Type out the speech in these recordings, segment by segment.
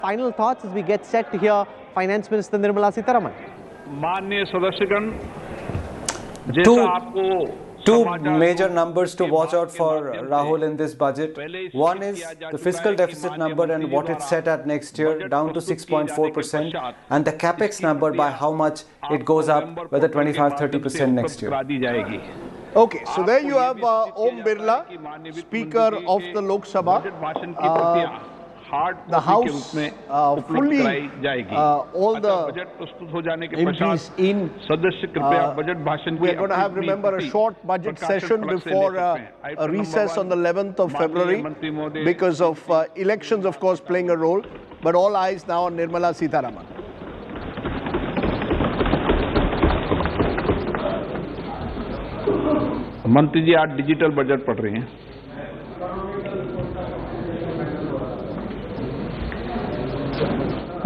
Final thoughts as we get set to hear Finance Minister Nirmala Sitharaman. माननीय सदस्यगण, Two major numbers to watch out for, Rahul, in this budget. One is the fiscal deficit number and what it's set at next year, down to 6.4%, and the capex number, by how much it goes up, whether 25-30% next year. Okay, so there you have Om Birla, Speaker of the Lok Sabha. The House fully, all the MPs in. We are going to have, remember, a short budget session before a recess on the 11th of February because of elections, of course, playing a role. But all eyes now on Nirmala Sitharaman. मंत्री जी आज digital budget पढ़ रही हैं।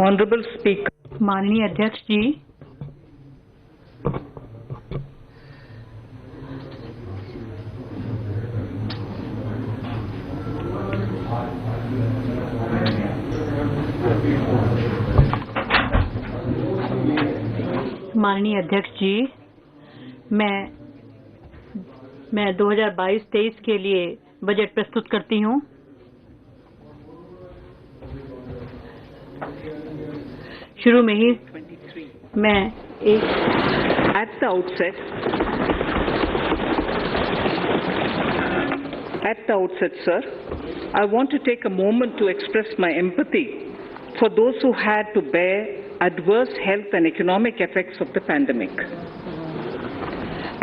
Honorable Speaker, माननीय अध्यक्ष जी, माननीय अध्यक्ष जी, मैं 2022-23 के लिए बजट प्रस्तुत करती हूँ। शुरू में ही मैं at the outset, sir, I want to take a moment to express my empathy for those who had to bear adverse health and economic effects of the pandemic.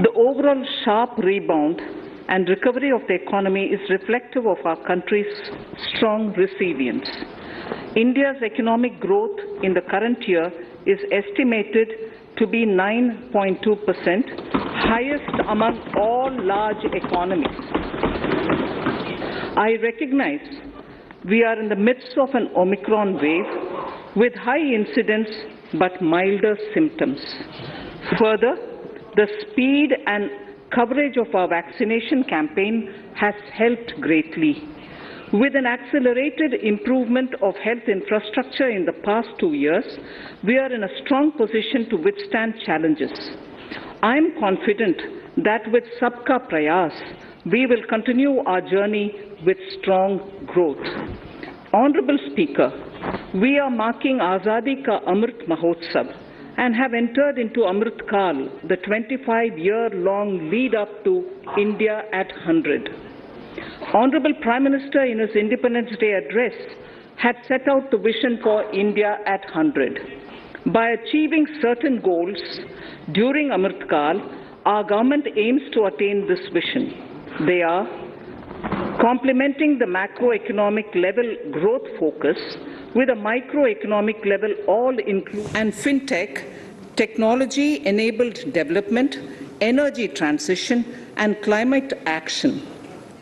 The overall sharp rebound and recovery of the economy is reflective of our country's strong resilience. India's economic growth in the current year is estimated to be 9.2%, highest among all large economies. I recognize we are in the midst of an Omicron wave with high incidence but milder symptoms. Further, the speed and coverage of our vaccination campaign has helped greatly. With an accelerated improvement of health infrastructure in the past 2 years, we are in a strong position to withstand challenges. I am confident that with Sabka Prayas, we will continue our journey with strong growth. Honorable Speaker, we are marking Azadi Ka Amrit Mahotsav and have entered into Amrit Kal, the 25-year-long lead-up to India at 100. Honorable Prime Minister, in his Independence Day address, had set out the vision for India at 100. By achieving certain goals during Amrit Kal, our government aims to attain this vision. They are complementing the macroeconomic level growth focus with a microeconomic level all-inclusive and fintech, technology-enabled development, energy transition, and climate action,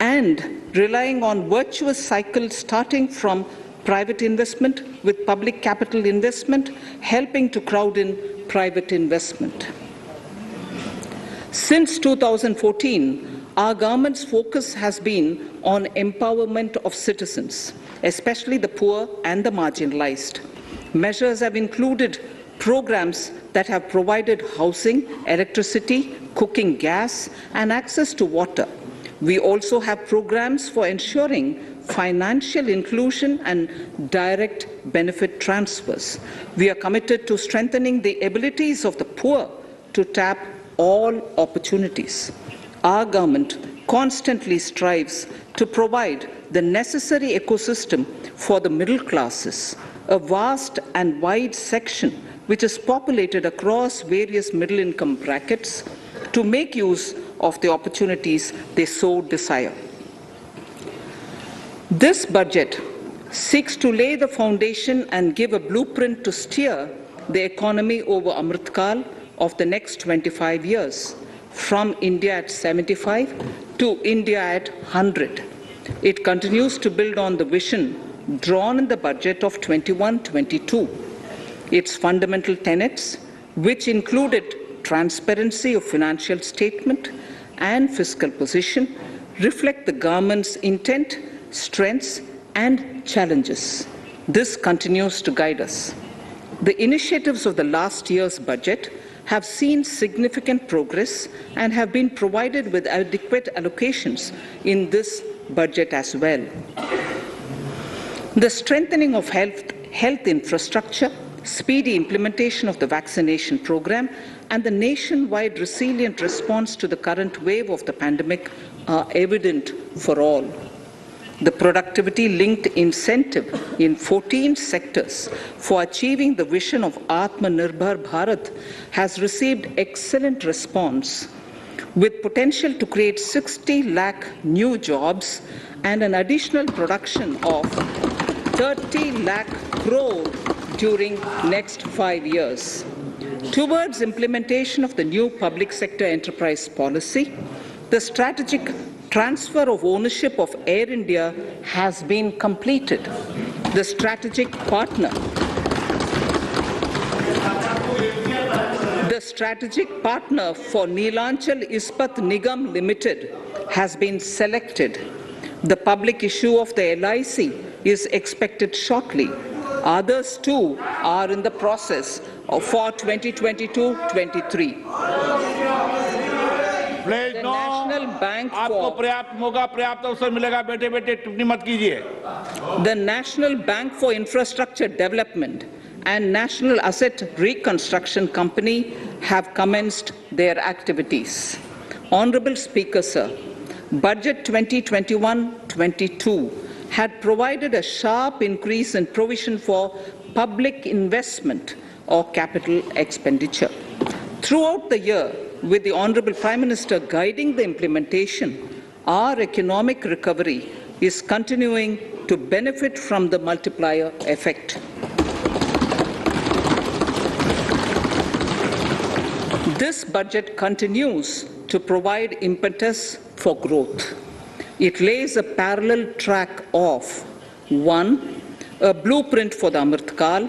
and relying on virtuous cycles starting from private investment with public capital investment, helping to crowd in private investment. Since 2014, our government's focus has been on empowerment of citizens, especially the poor and the marginalized. Measures have included programs that have provided housing, electricity, cooking gas, and access to water. We also have programs for ensuring financial inclusion and direct benefit transfers. We are committed to strengthening the abilities of the poor to tap all opportunities. Our government constantly strives to provide the necessary ecosystem for the middle classes, a vast and wide section which is populated across various middle-income brackets, to make use of the opportunities they so desire. This budget seeks to lay the foundation and give a blueprint to steer the economy over Amrit Kal of the next 25 years, from India at 75 to India at 100. It continues to build on the vision drawn in the budget of 21-22. Its fundamental tenets, which included transparency of financial statement and fiscal position, reflect the government's intent, strengths, and challenges. This continues to guide us. The initiatives of the last year's budget have seen significant progress and have been provided with adequate allocations in this budget as well. The strengthening of health infrastructure, speedy implementation of the vaccination program, and the nationwide resilient response to the current wave of the pandemic are evident for all. The productivity-linked incentive in 14 sectors for achieving the vision of Atmanirbhar Bharat has received excellent response, with potential to create 60 lakh new jobs and an additional production of 30 lakh crore during next 5 years. Towards implementation of the new public sector enterprise policy, the strategic transfer of ownership of Air India has been completed. The strategic partner for Neelanchal Ispat Nigam Limited has been selected. The public issue of the LIC is expected shortly. Others too are in the process for 2022-23. The National Bank आपको पर्याप्त मौका पर्याप्त अवसर मिलेगा बेटे बेटे टिप्पणी मत कीजिए. The National Bank for Infrastructure Development and National Asset Reconstruction Company have commenced their activities. Honorable Speaker, sir, Budget 2021-22 had provided a sharp increase in provision for public investment or capital expenditure. Throughout the year, with the Honorable Prime Minister guiding the implementation, our economic recovery is continuing to benefit from the multiplier effect. This budget continues to provide impetus for growth. It lays a parallel track of 1. A blueprint for the Amrit Kaal,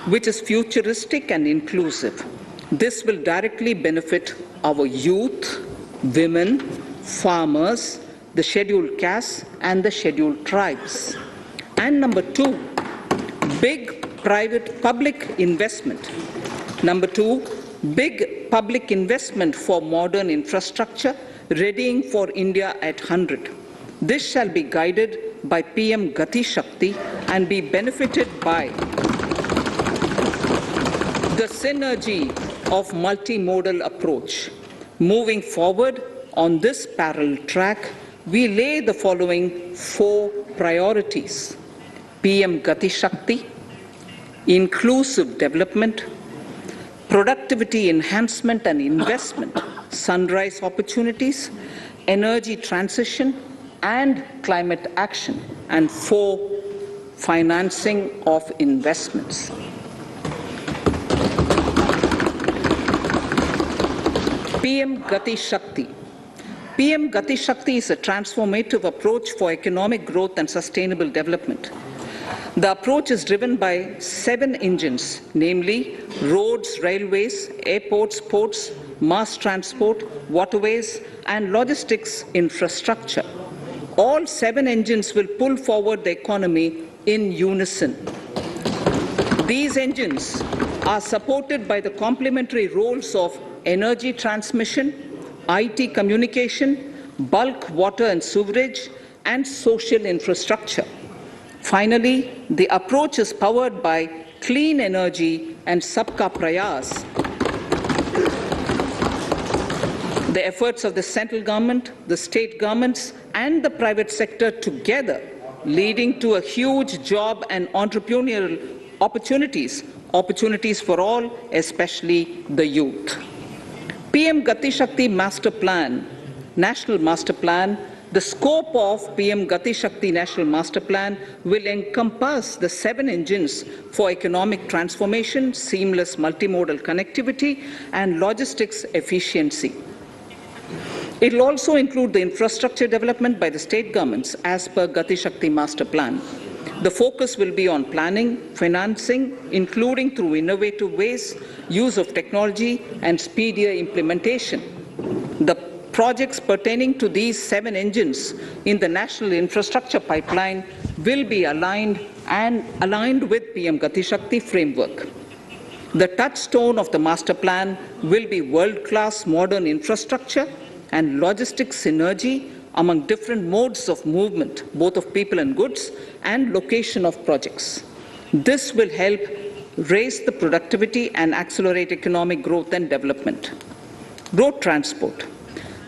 which is futuristic and inclusive. This will directly benefit our youth, women, farmers, the scheduled castes, and the scheduled tribes. And number 2, big public investment. Number 2, big public investment for modern infrastructure, readying for India at 100. This shall be guided by PM Gati Shakti and be benefited by the synergy of multimodal approach. Moving forward on this parallel track, we lay the following 4 priorities: PM Gati Shakti, inclusive development, productivity enhancement and investment, sunrise opportunities, energy transition, and climate action, and 4, financing of investments. PM Gati Shakti. PM Gati Shakti is a transformative approach for economic growth and sustainable development. The approach is driven by 7 engines, namely roads, railways, airports, ports, mass transport, waterways, and logistics infrastructure. All 7 engines will pull forward the economy in unison. These engines are supported by the complementary roles of energy transmission, IT communication, bulk water and sewerage, and social infrastructure. Finally, the approach is powered by clean energy and Sabka Prayas. The efforts of the central government, the state governments, and the private sector together, leading to a huge job and entrepreneurial opportunities for all, especially the youth. PM Gati Shakti Master Plan, National Master Plan. The scope of PM Gati Shakti National Master Plan will encompass the 7 engines for economic transformation, seamless multimodal connectivity, and logistics efficiency. It will also include the infrastructure development by the state governments as per Gati Shakti Master Plan. The focus will be on planning, financing, including through innovative ways, use of technology, and speedier implementation. The projects pertaining to these 7 engines in the national infrastructure pipeline will be aligned with PM Gati Shakti framework. The touchstone of the master plan will be world-class modern infrastructure and logistics synergy among different modes of movement, both of people and goods, and location of projects. This will help raise the productivity and accelerate economic growth and development. Road transport.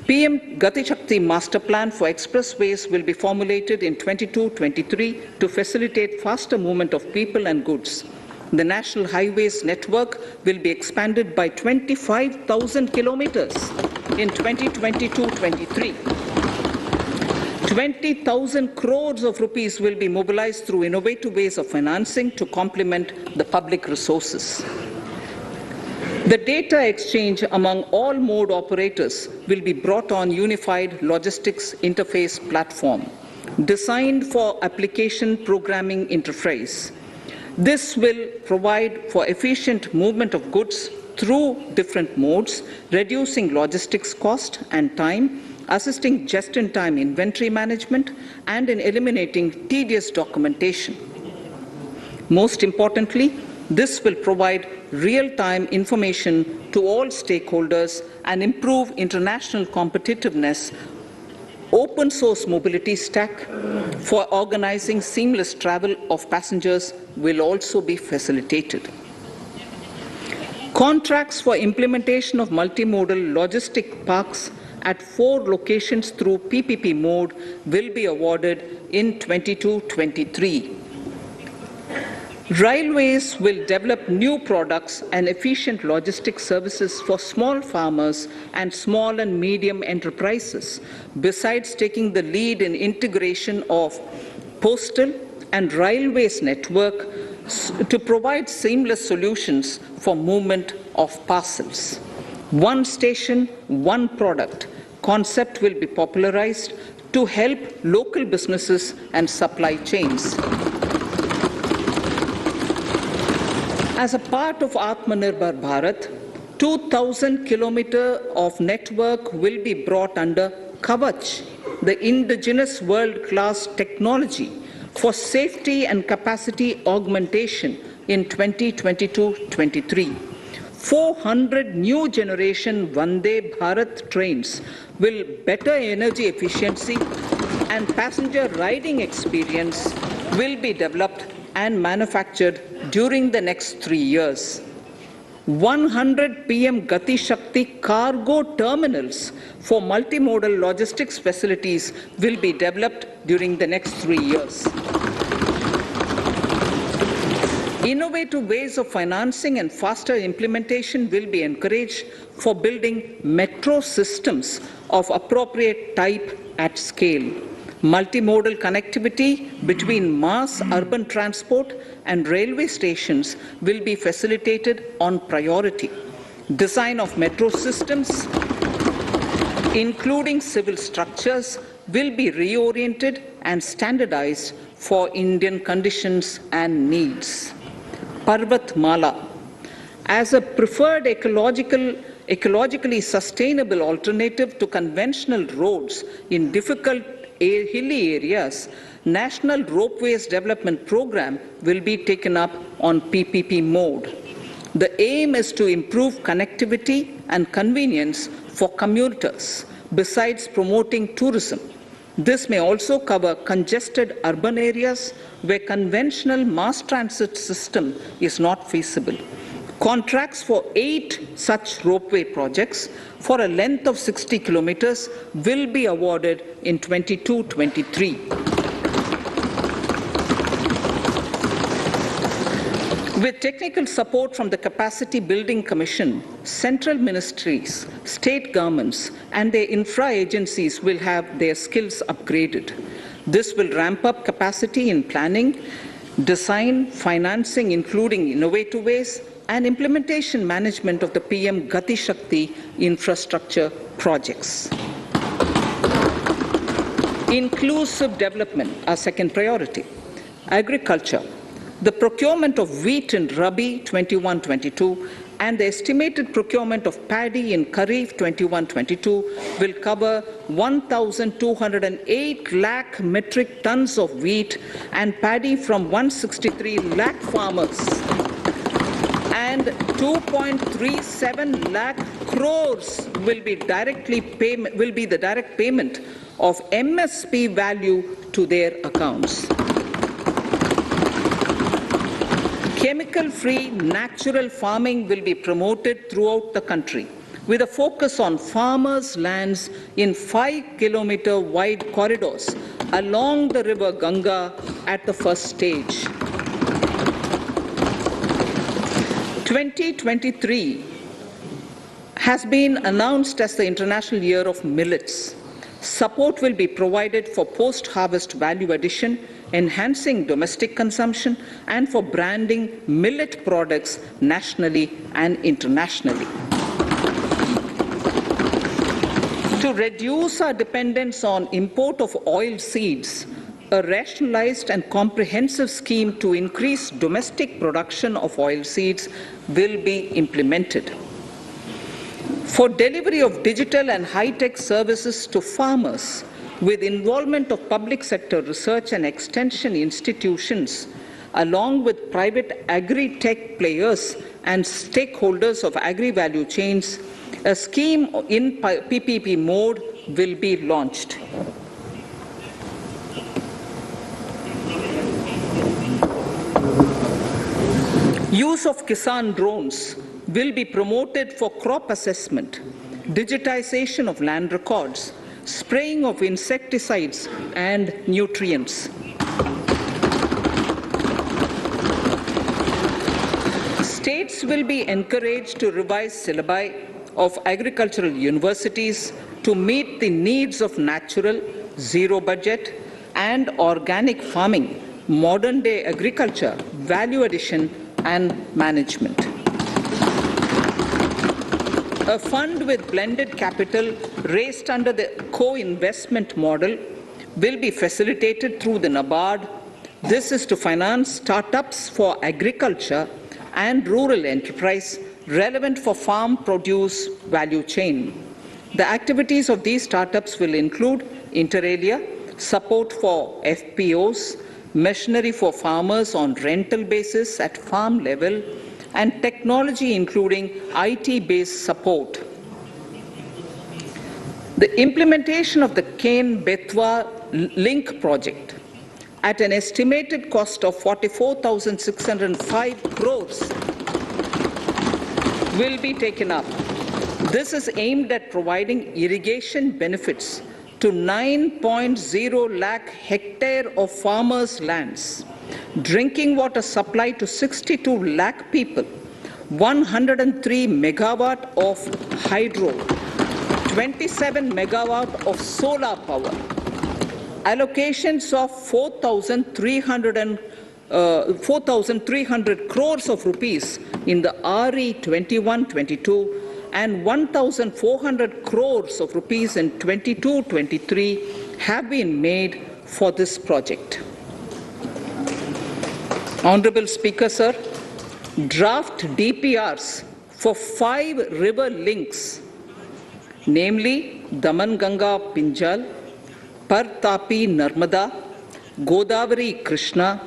PM Gati Shakti Master Plan for expressways will be formulated in 22-23 to facilitate faster movement of people and goods. The National Highways network will be expanded by 25,000 kilometers in 2022-23. 20,000 crores of rupees will be mobilized through innovative ways of financing to complement the public resources. The data exchange among all mode operators will be brought on unified logistics interface platform designed for application programming interface. This will provide for efficient movement of goods through different modes, reducing logistics cost and time, assisting just-in-time inventory management, and in eliminating tedious documentation. Most importantly, this will provide real-time information to all stakeholders and improve international competitiveness. Open source mobility stack for organizing seamless travel of passengers will also be facilitated. Contracts for implementation of multimodal logistic parks at 4 locations through PPP mode will be awarded in 22-23. Railways will develop new products and efficient logistics services for small farmers and small and medium enterprises, besides taking the lead in integration of postal and railways network to provide seamless solutions for movement of parcels. One station, one product concept will be popularized to help local businesses and supply chains. As a part of Atmanirbhar Bharat, 2,000 kilometers of network will be brought under Kavach, the indigenous world-class technology for safety and capacity augmentation in 2022-23. 400 new generation Vande Bharat trains will better energy efficiency and passenger riding experience will be developed and manufactured during the next 3 years. 100 PM Gati Shakti cargo terminals for multimodal logistics facilities will be developed during the next 3 years. Innovative ways of financing and faster implementation will be encouraged for building metro systems of appropriate type at scale. Multimodal connectivity between mass urban transport and railway stations will be facilitated on priority. Design of metro systems, including civil structures, will be reoriented and standardized for Indian conditions and needs. Parvat Mala. As a preferred ecologically sustainable alternative to conventional roads in difficult hilly areas, National Ropeways Development Program will be taken up on PPP mode. The aim is to improve connectivity and convenience for commuters, besides promoting tourism. This may also cover congested urban areas where conventional mass transit system is not feasible. Contracts for 8 such ropeway projects for a length of 60 kilometers will be awarded in 22-23. With technical support from the Capacity Building Commission, central ministries, state governments, and their infra agencies will have their skills upgraded. This will ramp up capacity in planning, design, financing, including innovative ways, and implementation management of the PM Gati Shakti infrastructure projects. Inclusive development, our second priority. Agriculture. The procurement of wheat in Rabi 21-22 and the estimated procurement of paddy in Kharif 21-22 will cover 1,208 lakh metric tons of wheat and paddy from 163 lakh farmers, and 2.37 lakh crores will be the direct payment of MSP value to their accounts. Chemical-free natural farming will be promoted throughout the country with a focus on farmers' lands in 5-kilometer wide corridors along the river Ganga at the first stage. 2023 has been announced as the International Year of Millets. Support will be provided for post-harvest value addition, enhancing domestic consumption, and for branding millet products nationally and internationally. To reduce our dependence on import of oil seeds, a rationalized and comprehensive scheme to increase domestic production of oil seeds will be implemented. For delivery of digital and high-tech services to farmers, with involvement of public sector research and extension institutions, along with private agri-tech players and stakeholders of agri-value chains, a scheme in PPP mode will be launched. Use of Kisan drones will be promoted for crop assessment, digitization of land records, spraying of insecticides and nutrients. States will be encouraged to revise syllabi of agricultural universities to meet the needs of natural, zero budget, and organic farming, modern day agriculture, value addition, and management. A fund with blended capital raised under the co-investment model will be facilitated through the NABARD. This is to finance startups for agriculture and rural enterprise relevant for farm produce value chain. The activities of these startups will include inter alia, support for FPOs, machinery for farmers on rental basis at farm level, and technology including IT-based support. The implementation of the Ken-Betwa link project at an estimated cost of 44,605 crores will be taken up. This is aimed at providing irrigation benefits to 9.0 lakh hectare of farmers' lands, drinking water supply to 62 lakh people, 103 megawatt of hydro, 27 megawatt of solar power, allocations of 4,300 crores of rupees in the RE 21-22 and 1,400 crores of rupees in 22-23 have been made for this project. Honorable Speaker, sir, draft DPRs for 5 river links, namely Daman Ganga Pinjal, Partapi Narmada, Godavari Krishna,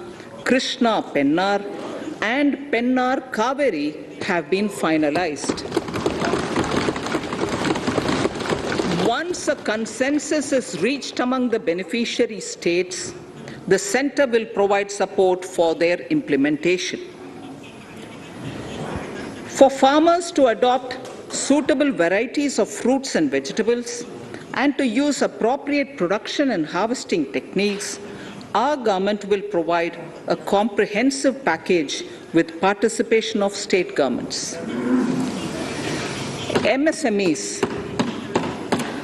Krishna Pennar, and Pennar Kaveri have been finalized. Once a consensus is reached among the beneficiary states, the Centre will provide support for their implementation. For farmers to adopt suitable varieties of fruits and vegetables and to use appropriate production and harvesting techniques, our government will provide a comprehensive package with participation of state governments. MSMEs,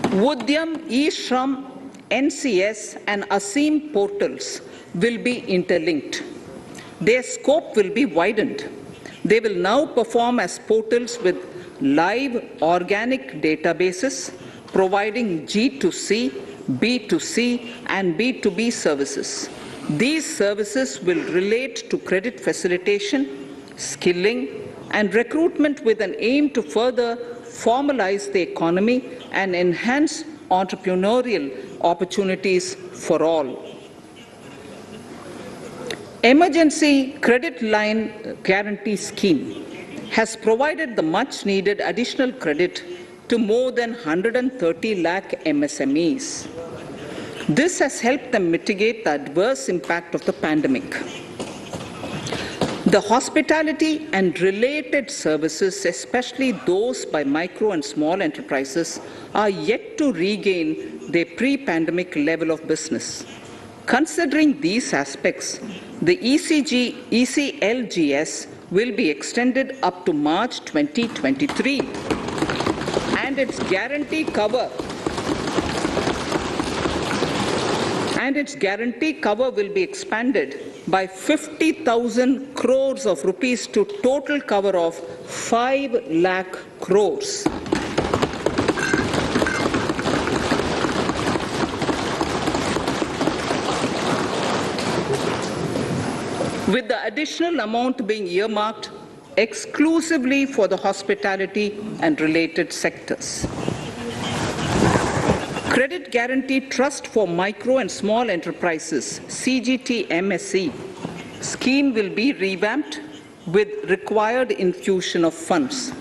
Udyam, eShram, NCS and ASEEM portals will be interlinked. Their scope will be widened. They will now perform as portals with live organic databases, providing G2C, B2C and B2B services. These services will relate to credit facilitation, skilling, and recruitment with an aim to further formalize the economy and enhance entrepreneurial opportunities for all. Emergency Credit Line Guarantee Scheme has provided the much-needed additional credit to more than 130 lakh MSMEs. This has helped them mitigate the adverse impact of the pandemic. The hospitality and related services, especially those by micro and small enterprises, are yet to regain their pre-pandemic level of business. Considering these aspects, the ECLGS will be extended up to March 2023, and its guarantee cover will be expanded by 50,000 crores of rupees to total cover of 5 lakh crores. With the additional amount being earmarked exclusively for the hospitality and related sectors. Credit Guarantee Trust for Micro and Small Enterprises, CGT-MSE, scheme will be revamped with required infusion of funds.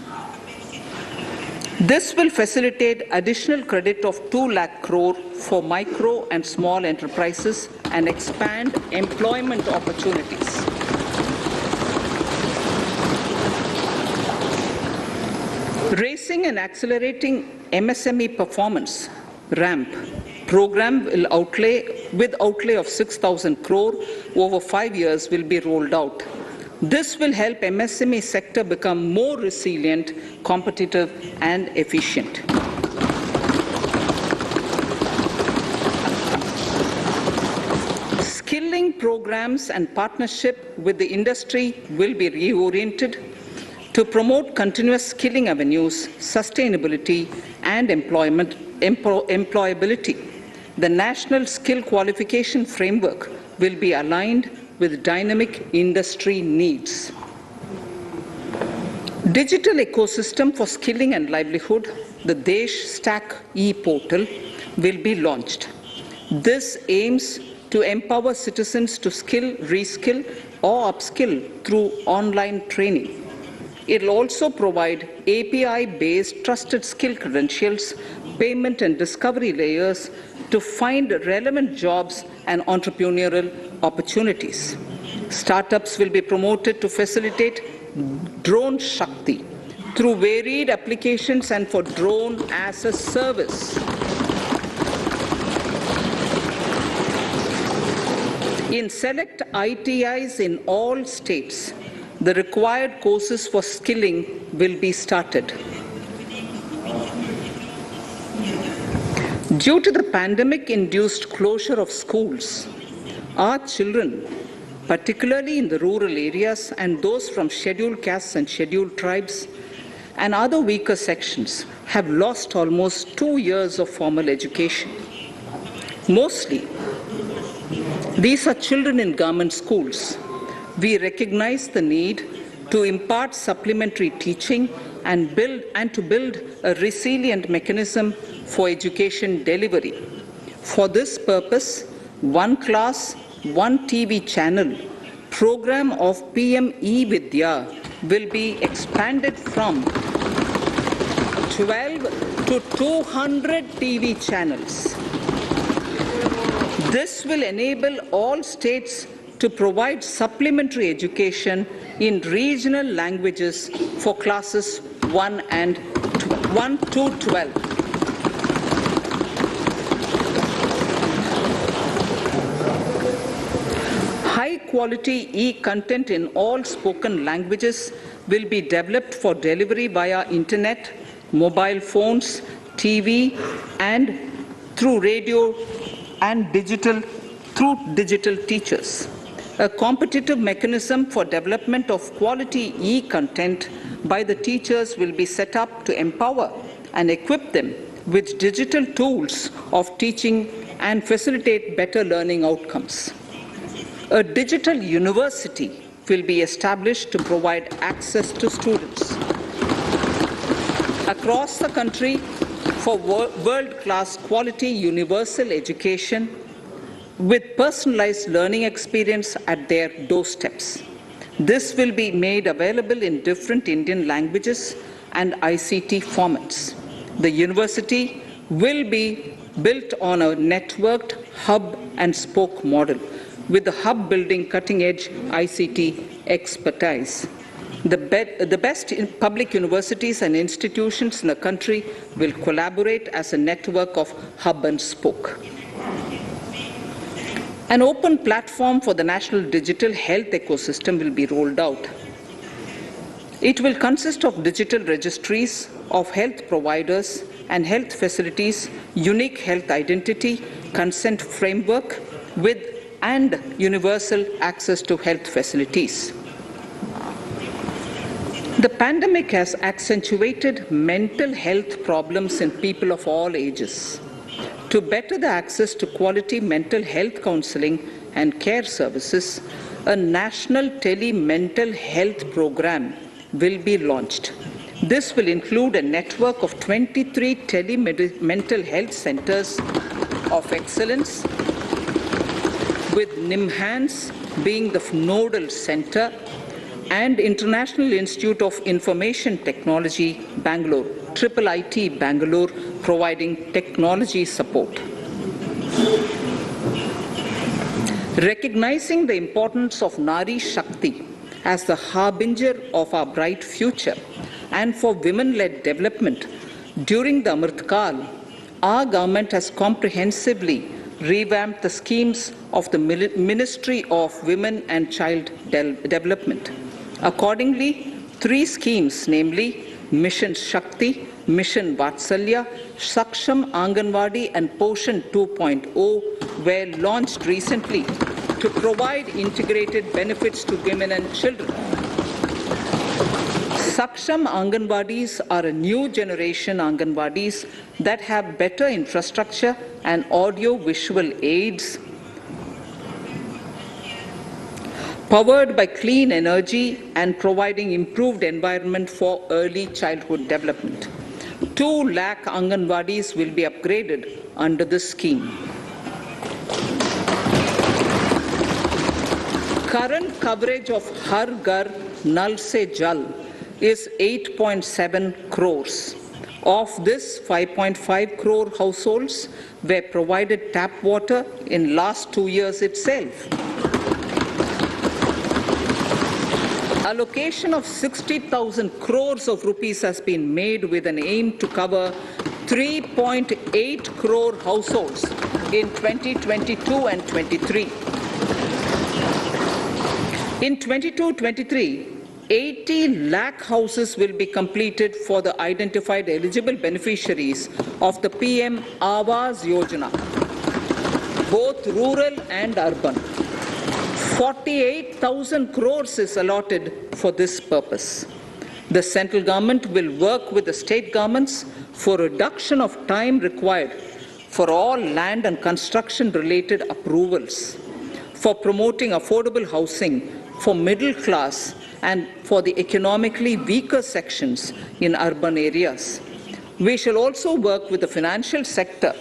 This will facilitate additional credit of 2 lakh crore for micro and small enterprises and expand employment opportunities. Raising and accelerating MSME performance RAMP program with outlay of 6,000 crore over 5 years will be rolled out. This will help MSME sector become more resilient, competitive, and efficient. Skilling programs and partnership with the industry will be reoriented to promote continuous skilling avenues, sustainability, and employability. The National Skill Qualification Framework will be aligned with dynamic industry needs. Digital ecosystem for skilling and livelihood, the Desh Stack e-portal, will be launched. This aims to empower citizens to skill, reskill, or upskill through online training. It will also provide API-based trusted skill credentials, payment and discovery layers to find relevant jobs and entrepreneurial opportunities. Startups will be promoted to facilitate Drone Shakti through varied applications and for drone as a service. In select ITIs in all states, the required courses for skilling will be started. Due to the pandemic-induced closure of schools, our children, particularly in the rural areas and those from scheduled castes and scheduled tribes and other weaker sections, have lost almost 2 years of formal education. Mostly, these are children in government schools. We recognize the need to impart supplementary teaching and to build a resilient mechanism for education delivery. For this purpose, One Class, One TV channel program of PM E-Vidya will be expanded from 12 to 200 TV channels. This will enable all states to provide supplementary education in regional languages for classes 1 to 12. High-quality e-content in all spoken languages will be developed for delivery via internet, mobile phones, TV, and through radio and digital teachers. A competitive mechanism for development of quality e-content by the teachers will be set up to empower and equip them with digital tools of teaching and facilitate better learning outcomes. A digital university will be established to provide access to students across the country for world-class quality universal education with personalized learning experience at their doorsteps. This will be made available in different Indian languages and ICT formats. The university will be built on a networked hub and spoke model, with the hub building cutting-edge ICT expertise. The best public universities and institutions in the country will collaborate as a network of hub and spoke. An open platform for the national digital health ecosystem will be rolled out. It will consist of digital registries of health providers and health facilities, unique health identity, consent framework, and universal access to health facilities. The pandemic has accentuated mental health problems in people of all ages. To better the access to quality mental health counseling and care services, a national tele-mental health program will be launched. This will include a network of 23 tele-mental health centers of excellence, with NIMHANS being the nodal center, and International Institute of Information Technology, Bangalore, IIIT Bangalore, providing technology support. Recognizing the importance of Nari Shakti as the harbinger of our bright future and for women-led development, during the Amritkal, our government has comprehensively revamped the schemes of the Ministry of Women and Child Development. Accordingly, 3 schemes, namely Mission Shakti, Mission Vatsalya, Saksham Anganwadi and Poshan 2.0 were launched recently to provide integrated benefits to women and children. Saksham Anganwadis are a new generation Anganwadis that have better infrastructure and audio-visual aids, powered by clean energy and providing improved environment for early childhood development. 2 lakh Anganwadis will be upgraded under this scheme. Current coverage of Har Ghar Nal Se Jal is 8.7 crores. Of this, 5.5 crore households were provided tap water in last 2 years itself. Allocation of 60,000 crores of rupees has been made with an aim to cover 3.8 crore households in 2022 and 23. In 22-23, 80 lakh houses will be completed for the identified eligible beneficiaries of the PM Awas Yojana, both rural and urban. 48,000 crores is allotted for this purpose. The central government will work with the state governments for reduction of time required for all land and construction related approvals, for promoting affordable housing for middle class and for the economically weaker sections in urban areas. We shall also work with the financial sector,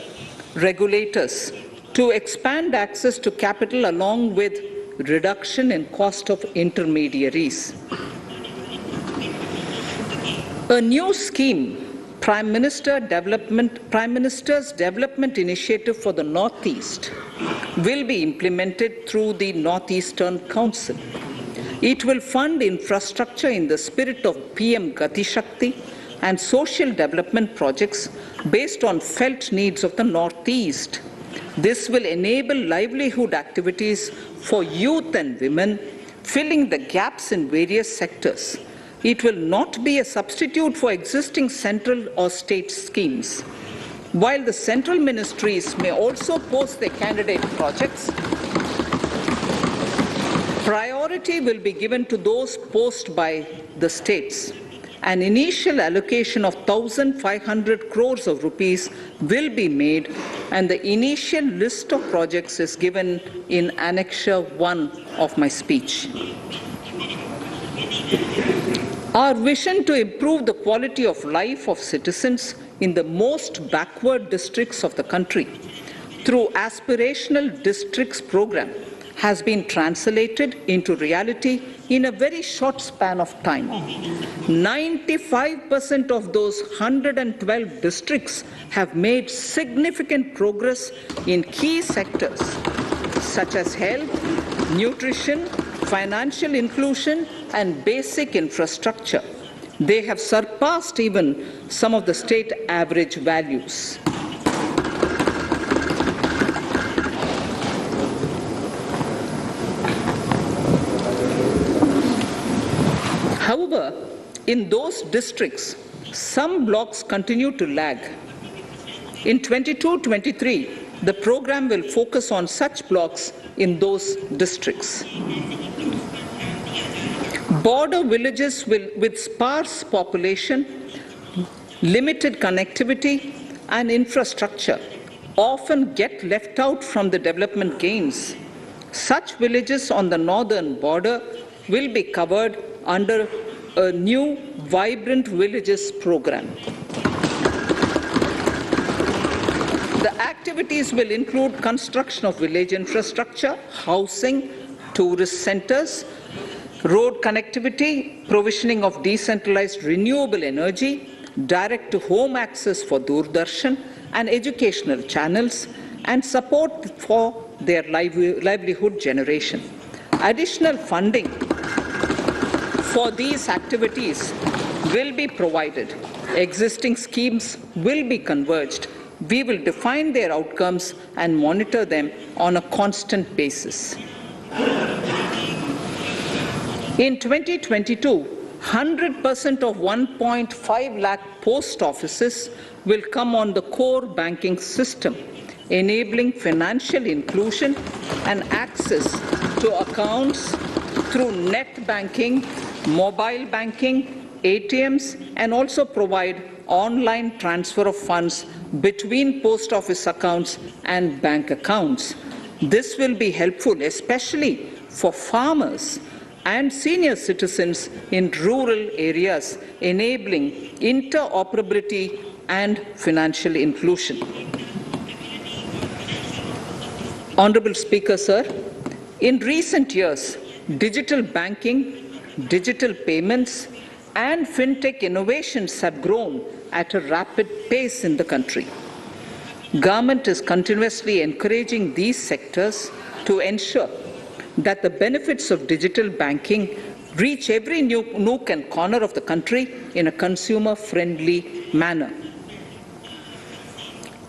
regulators, to expand access to capital along with reduction in cost of intermediaries. A new scheme, Prime Minister's Development Initiative for the Northeast, will be implemented through the Northeastern Council. It will fund infrastructure in the spirit of PM Gati Shakti and social development projects based on felt needs of the Northeast. This will enable livelihood activities for youth and women, filling the gaps in various sectors. It will not be a substitute for existing central or state schemes. While the central ministries may also post their candidate projects, priority will be given to those posted by the states. An initial allocation of 1,500 crores of rupees will be made, and the initial list of projects is given in Annexure 1 of my speech. Our vision to improve the quality of life of citizens in the most backward districts of the country through aspirational districts program has been translated into reality in a very short span of time. 95% of those 112 districts have made significant progress in key sectors such as health, nutrition, financial inclusion, and basic infrastructure. They have surpassed even some of the state average values. However, in those districts, some blocks continue to lag. In 22-23, the program will focus on such blocks in those districts. Border villages with sparse population, limited connectivity, and infrastructure often get left out from the development gains. Such villages on the northern border will be covered under a new Vibrant Villages program. The activities will include construction of village infrastructure, housing, tourist centers, road connectivity, provisioning of decentralized renewable energy, direct-to-home access for Doordarshan and educational channels, and support for their livelihood generation. Additional funding for these activities will be provided. Existing schemes will be converged. We will define their outcomes and monitor them on a constant basis. In 2022, 100% of 1.5 lakh post offices will come on the core banking system, enabling financial inclusion and access to accounts through net banking, mobile banking, ATMs, and also provide online transfer of funds between post office accounts and bank accounts. This will be helpful, especially for farmers and senior citizens in rural areas, enabling interoperability and financial inclusion. Honorable Speaker, sir, in recent years, digital banking, digital payments, and fintech innovations have grown at a rapid pace in the country. Government is continuously encouraging these sectors to ensure that the benefits of digital banking reach every nook and corner of the country in a consumer-friendly manner.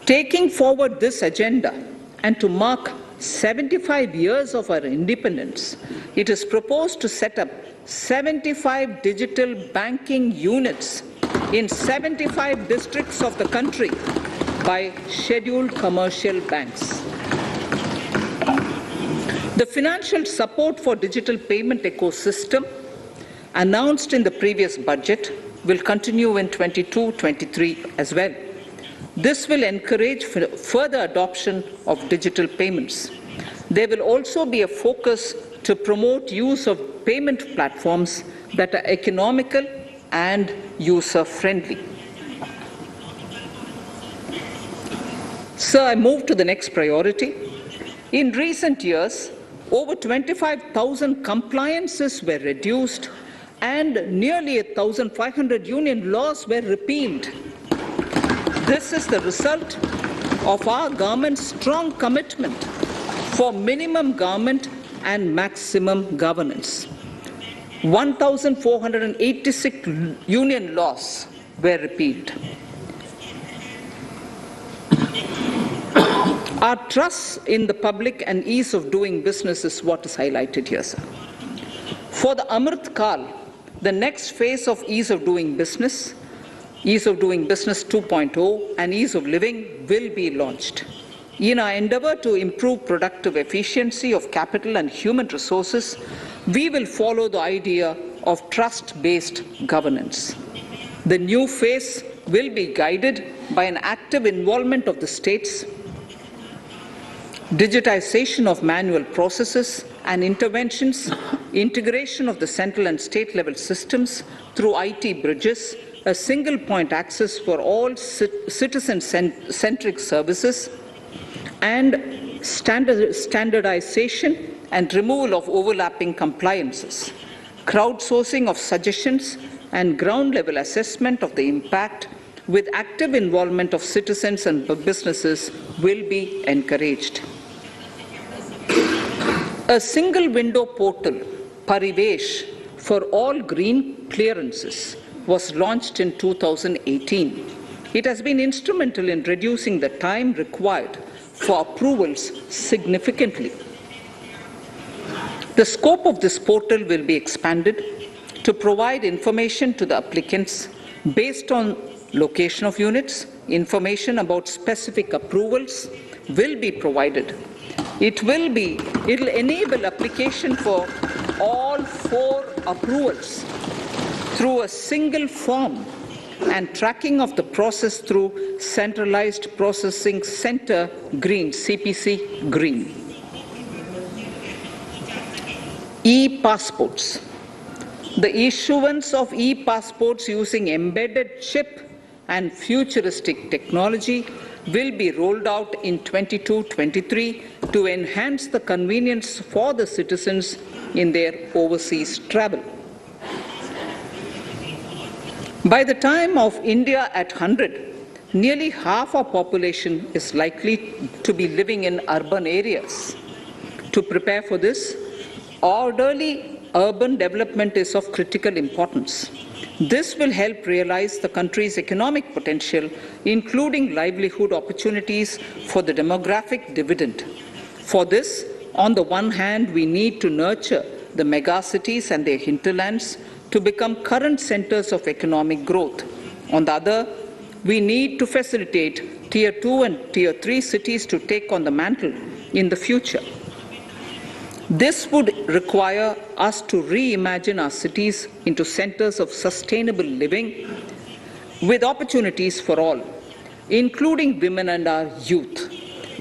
Taking forward this agenda and to mark 75 years of our independence, it is proposed to set up 75 digital banking units in 75 districts of the country by scheduled commercial banks. The financial support for digital payment ecosystem announced in the previous budget will continue in 22-23 as well. This will encourage further adoption of digital payments. There will also be a focus to promote use of payment platforms that are economical and user-friendly. Sir, I move to the next priority. In recent years, over 25,000 compliances were reduced and nearly 1,500 union laws were repealed. This is the result of our government's strong commitment for minimum government and maximum governance. 1,486 union laws were repealed. Our trust in the public and ease of doing business is what is highlighted here, sir. For the Amrit Kal, the next phase of ease of doing business 2.0 and ease of living will be launched. In our endeavor to improve productive efficiency of capital and human resources, we will follow the idea of trust-based governance. The new phase will be guided by an active involvement of the states, digitization of manual processes, and interventions, integration of the central and state level systems through IT bridges, a single point access for all citizen-centric services, and standardization and removal of overlapping compliances. Crowdsourcing of suggestions and ground-level assessment of the impact with active involvement of citizens and businesses will be encouraged. A single window portal, Parivesh, for all green clearances was launched in 2018. It has been instrumental in reducing the time required for approvals significantly. The scope of this portal will be expanded to provide information to the applicants based on location of units. Information about specific approvals will be provided. It will enable application for all 4 approvals through a single form and tracking of the process through Centralized Processing Center Green, CPC Green. E-passports. The issuance of e-passports using embedded chip and futuristic technology will be rolled out in 22-23 to enhance the convenience for the citizens in their overseas travel. By the time of India at 100, nearly half our population is likely to be living in urban areas. To prepare for this, orderly urban development is of critical importance. This will help realize the country's economic potential, including livelihood opportunities for the demographic dividend. For this, on the one hand, we need to nurture the megacities and their hinterlands to become current centers of economic growth. On the other, we need to facilitate Tier 2 and Tier 3 cities to take on the mantle in the future. This would require us to reimagine our cities into centers of sustainable living with opportunities for all, including women and our youth.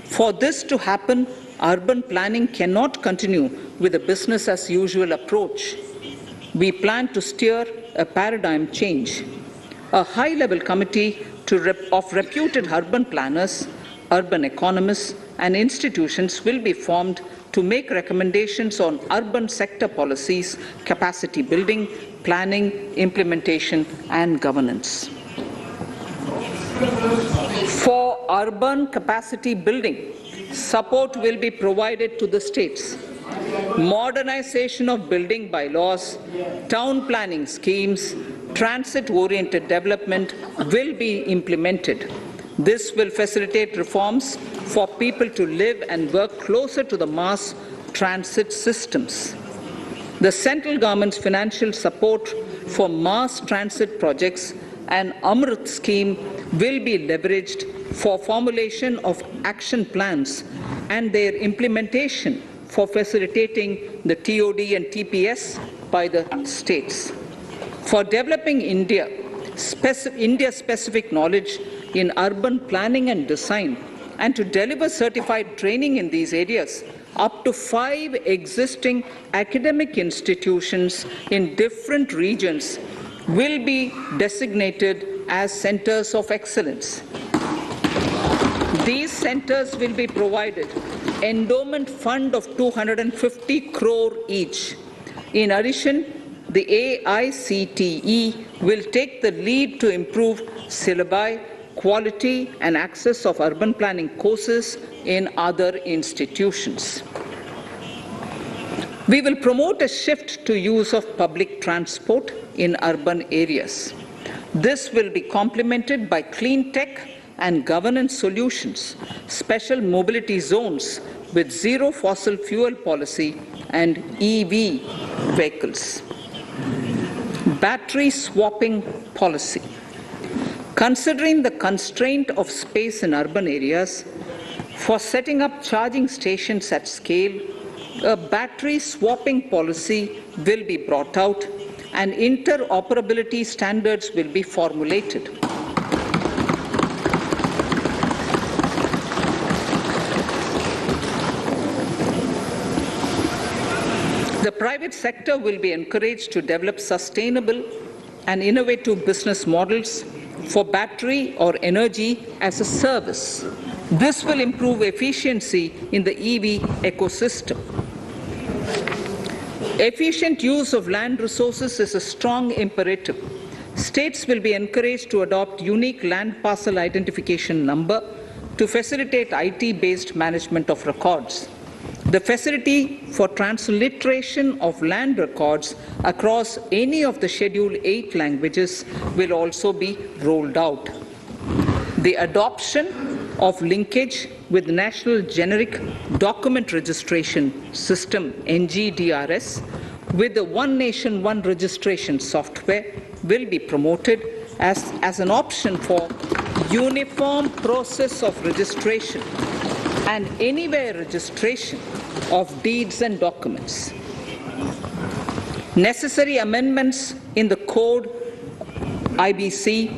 For this to happen, urban planning cannot continue with a business-as-usual approach. We plan to steer a paradigm change. A high-level committee of reputed urban planners, urban economists, and institutions will be formed to make recommendations on urban sector policies, capacity building, planning, implementation, and governance. For urban capacity building, support will be provided to the states. Modernization of building bylaws, town planning schemes, transit-oriented development will be implemented. This will facilitate reforms for people to live and work closer to the mass transit systems. The central government's financial support for mass transit projects and Amrit scheme will be leveraged for formulation of action plans and their implementation for facilitating the TOD and TPS by the states. For developing India-specific knowledge in urban planning and design, and to deliver certified training in these areas, up to 5 existing academic institutions in different regions will be designated as centers of excellence. These centers will be provided endowment fund of 250 crore each. In addition, the AICTE will take the lead to improve syllabi, quality and access of urban planning courses in other institutions. We will promote a shift to use of public transport in urban areas. This will be complemented by clean tech and governance solutions, special mobility zones with zero fossil fuel policy and EV vehicles. Battery swapping policy. Considering the constraint of space in urban areas, for setting up charging stations at scale, a battery swapping policy will be brought out and interoperability standards will be formulated. private sector will be encouraged to develop sustainable and innovative business models for battery or energy as a service. This will improve efficiency in the EV ecosystem. Efficient use of land resources is a strong imperative. States will be encouraged to adopt unique land parcel identification number to facilitate IT-based management of records. The facility for transliteration of land records across any of the Schedule 8 languages will also be rolled out. The adoption of linkage with National Generic Document Registration System (NGDRS) with the One Nation, One Registration software will be promoted as an option for uniform process of registration and anywhere registration of deeds and documents. Necessary amendments in the code IBC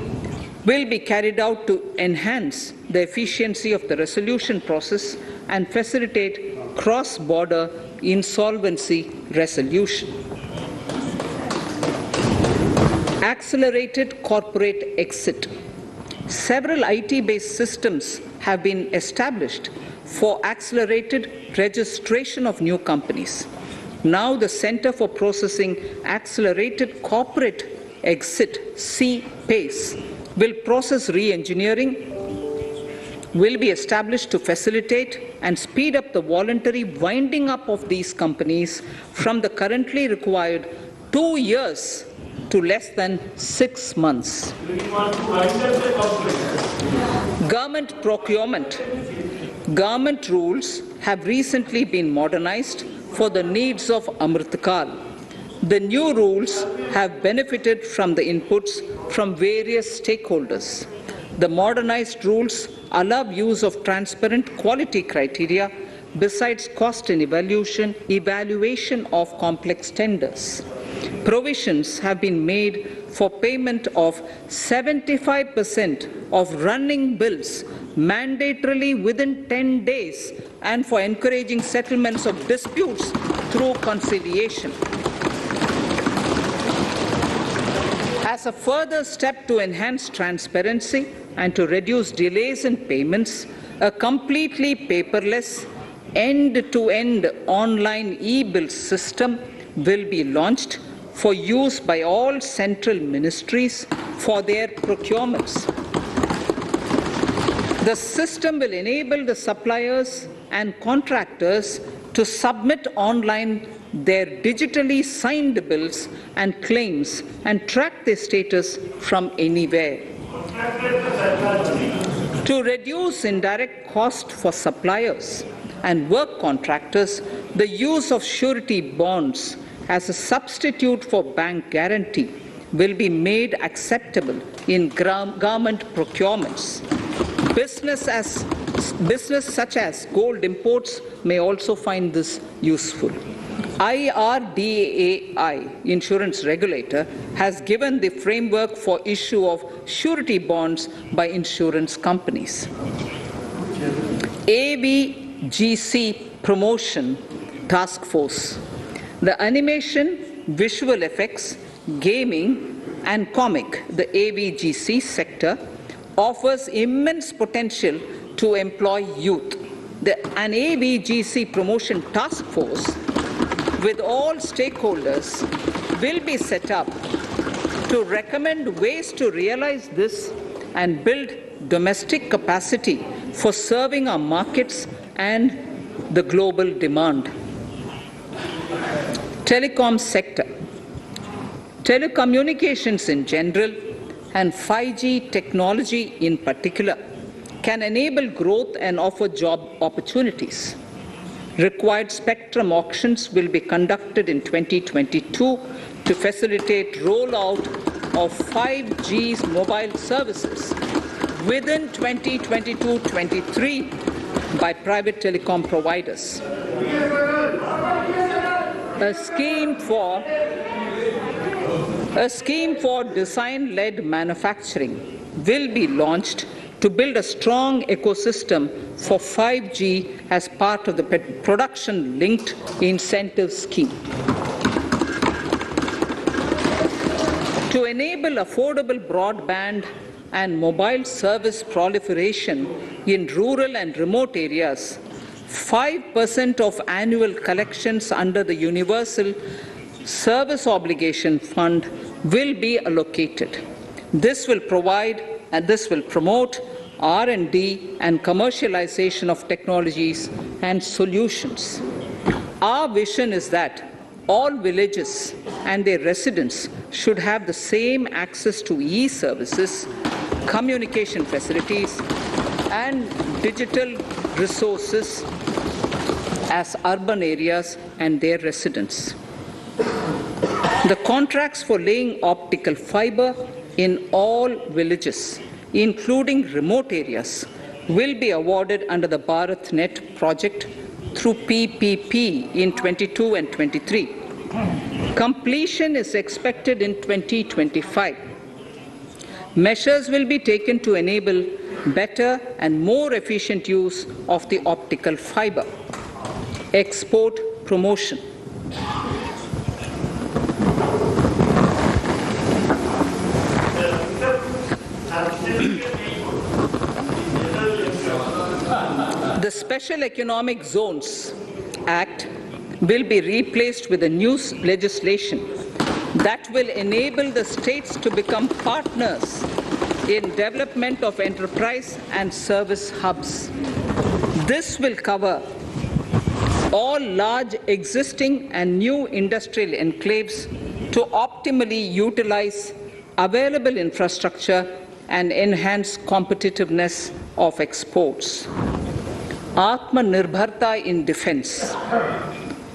will be carried out to enhance the efficiency of the resolution process and facilitate cross-border insolvency resolution. Accelerated corporate exit. Several IT-based systems have been established for accelerated registration of new companies. Now the Center for Processing Accelerated Corporate Exit, CPACE, will process re-engineering, will be established to facilitate and speed up the voluntary winding up of these companies from the currently required 2 years to less than 6 months. Government procurement. Government rules have recently been modernized for the needs of Amritkal. The new rules have benefited from the inputs from various stakeholders. The modernized rules allow use of transparent quality criteria besides cost and evaluation of complex tenders. Provisions have been made for payment of 75% of running bills mandatorily within 10 days and for encouraging settlements of disputes through conciliation. As a further step to enhance transparency and to reduce delays in payments, a completely paperless, end-to-end online e-bill system will be launched for use by all central ministries for their procurements. The system will enable the suppliers and contractors to submit online their digitally signed bills and claims and track their status from anywhere. To reduce indirect cost for suppliers and work contractors, the use of surety bonds as a substitute for bank guarantee will be made acceptable in government procurements. Business such as gold imports may also find this useful. IRDAI, insurance regulator, has given the framework for issue of surety bonds by insurance companies. AVGC Promotion Task Force. The animation, visual effects, gaming, and comic, the AVGC sector, offers immense potential to employ youth. An AVGC promotion task force with all stakeholders will be set up to recommend ways to realize this and build domestic capacity for serving our markets and the global demand. Telecom sector. Telecommunications in general and 5G technology in particular can enable growth and offer job opportunities. Required spectrum auctions will be conducted in 2022 to facilitate rollout of 5G's mobile services within 2022-23 by private telecom providers. A scheme for design-led manufacturing will be launched to build a strong ecosystem for 5G as part of the production-linked incentive scheme. To enable affordable broadband and mobile service proliferation in rural and remote areas, 5% of annual collections under the Universal Service Obligation Fund will be allocated. This will provide and this will promote R&D and commercialization of technologies and solutions. Our vision is that all villages and their residents should have the same access to e-services, communication facilities, and digital resources as urban areas and their residents. The contracts for laying optical fiber in all villages, including remote areas, will be awarded under the BharatNet project through PPP in 22 and 23. Completion is expected in 2025. Measures will be taken to enable better and more efficient use of the optical fiber. Export promotion. The Special Economic Zones Act will be replaced with a new legislation that will enable the states to become partners in development of enterprise and service hubs. This will cover all large existing and new industrial enclaves to optimally utilize available infrastructure and enhance competitiveness of exports. Atmanirbharta in defense.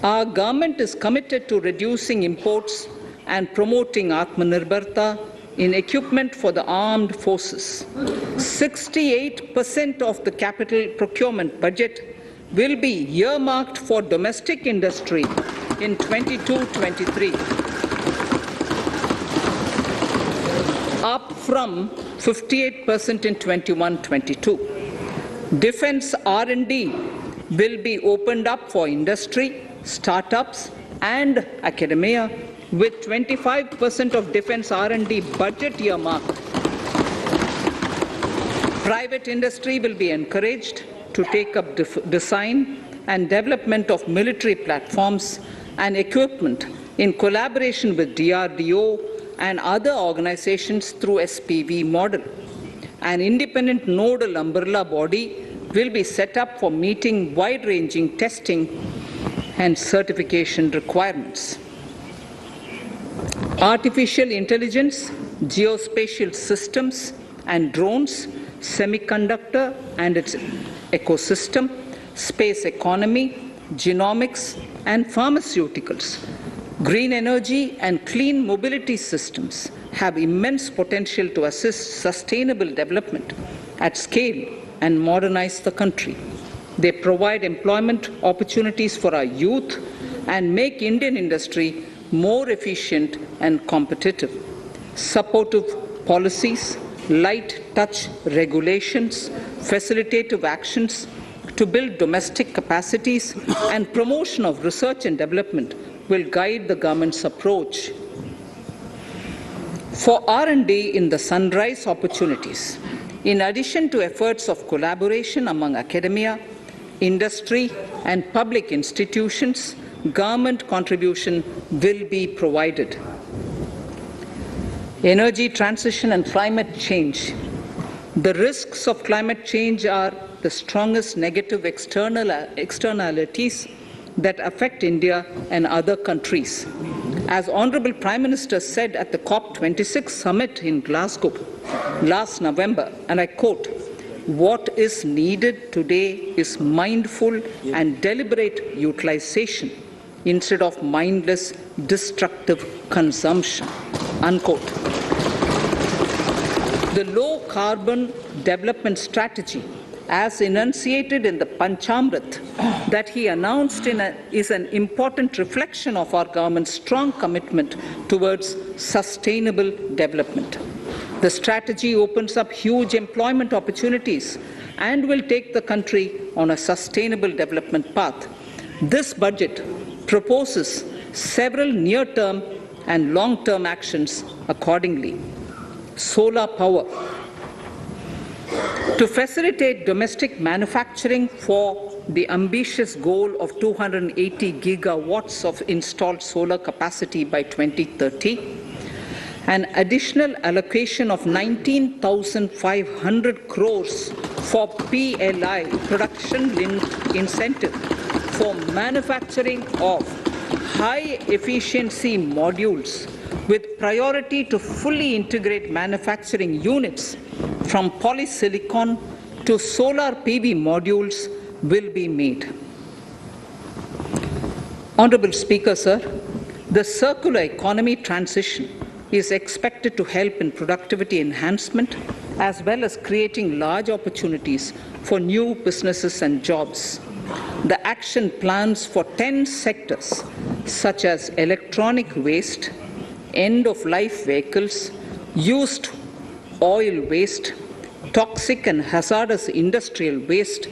Our government is committed to reducing imports and promoting Atmanirbharta in equipment for the armed forces. 68% of the capital procurement budget will be earmarked for domestic industry in 22-23, up from 58% in 21-22. Defense R&D will be opened up for industry, startups, and academia, with 25% of defense R&D budget earmarked. Private industry will be encouraged to take up design and development of military platforms and equipment in collaboration with DRDO and other organizations through SPV model. An independent nodal umbrella body will be set up for meeting wide-ranging testing and certification requirements. Artificial intelligence, geospatial systems and drones, semiconductor and its ecosystem, space economy, genomics and pharmaceuticals, green energy and clean mobility systems have immense potential to assist sustainable development at scale and modernize the country. They provide employment opportunities for our youth and make Indian industry more efficient and competitive. Supportive policies, light touch regulations, facilitative actions to build domestic capacities and promotion of research and development will guide the government's approach. For R&D in the sunrise opportunities, in addition to efforts of collaboration among academia, industry and public institutions, government contribution will be provided. Energy transition and climate change. The risks of climate change are the strongest negative externalities that affect India and other countries. As Honorable Prime Minister said at the COP26 summit in Glasgow last November, and I quote, "What is needed today is mindful and deliberate utilization instead of mindless, destructive consumption," unquote. The low-carbon development strategy, as enunciated in the Panchamrit that he announced is an important reflection of our government's strong commitment towards sustainable development. The strategy opens up huge employment opportunities and will take the country on a sustainable development path. This budget proposes several near-term and long-term actions accordingly. Solar power. To facilitate domestic manufacturing for the ambitious goal of 280 gigawatts of installed solar capacity by 2030, an additional allocation of 19,500 crores for PLI, production-linked incentive, for manufacturing of high-efficiency modules with priority to fully integrate manufacturing units from polysilicon to solar PV modules will be made. Honorable Speaker, sir, the circular economy transition is expected to help in productivity enhancement as well as creating large opportunities for new businesses and jobs. The action plans for 10 sectors such as electronic waste, end-of-life vehicles, used oil waste, toxic and hazardous industrial waste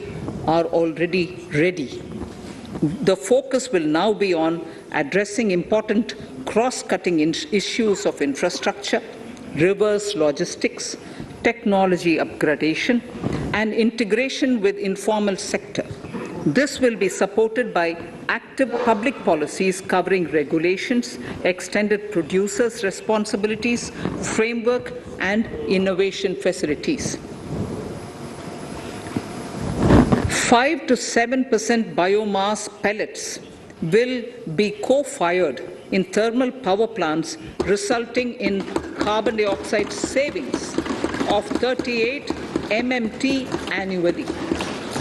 are already ready. The focus will now be on addressing important cross-cutting issues of infrastructure, reverse logistics, technology upgradation, and integration with informal sector. This will be supported by active public policies covering regulations, extended producers' responsibilities, framework, and innovation facilities. 5 to 7% biomass pellets will be co-fired in thermal power plants, resulting in carbon dioxide savings of 38 MMT annually.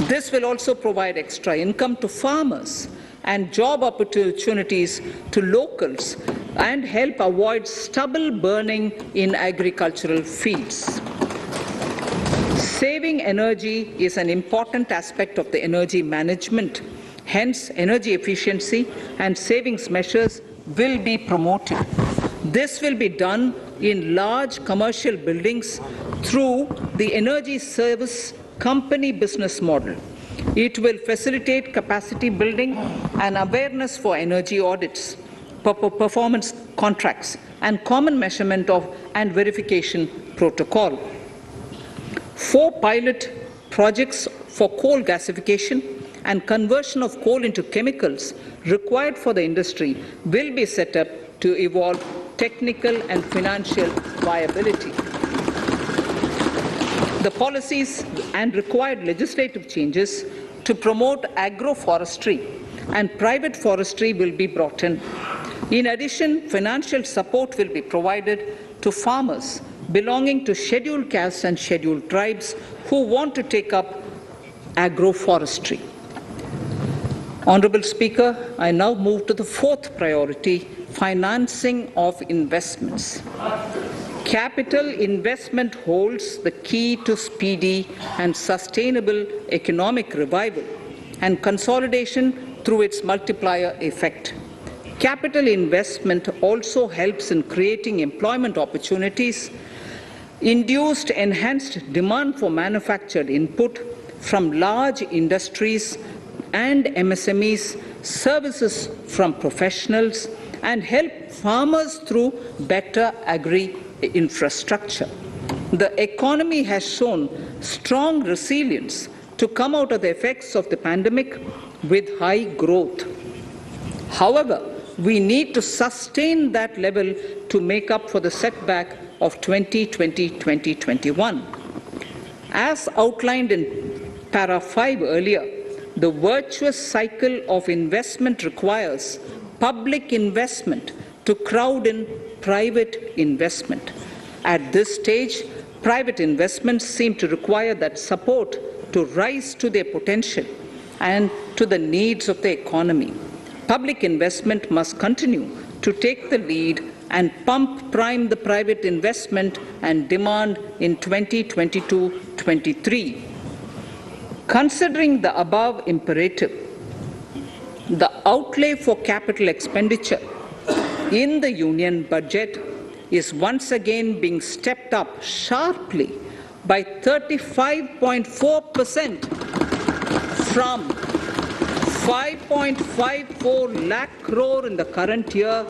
This will also provide extra income to farmers and job opportunities to locals and help avoid stubble burning in agricultural fields. Saving energy is an important aspect of the energy management. Hence, energy efficiency and savings measures will be promoted. This will be done in large commercial buildings through the energy service company business model. It will facilitate capacity building and awareness for energy audits, performance contracts, and common measurement of and verification protocol. 4 pilot projects for coal gasification and conversion of coal into chemicals required for the industry will be set up to evolve technical and financial viability. The policies and required legislative changes to promote agroforestry and private forestry will be brought in. In addition, financial support will be provided to farmers belonging to scheduled castes and scheduled tribes who want to take up agroforestry. Honourable Speaker, I now move to the 4th priority, financing of investments. Capital investment holds the key to speedy and sustainable economic revival and consolidation through its multiplier effect. Capital investment also helps in creating employment opportunities, induced enhanced demand for manufactured input from large industries and MSMEs, services from professionals, and help farmers through better agri-infrastructure. The economy has shown strong resilience to come out of the effects of the pandemic with high growth. However, we need to sustain that level to make up for the setback of 2020-2021. As outlined in para 5 earlier, the virtuous cycle of investment requires public investment to crowd in private investment. At this stage, private investments seem to require that support to rise to their potential and to the needs of the economy. Public investment must continue to take the lead and pump prime the private investment and demand in 2022-23. Considering the above imperative, the outlay for capital expenditure in the Union budget is once again being stepped up sharply by 35.4% from 5.54 lakh crore in the current year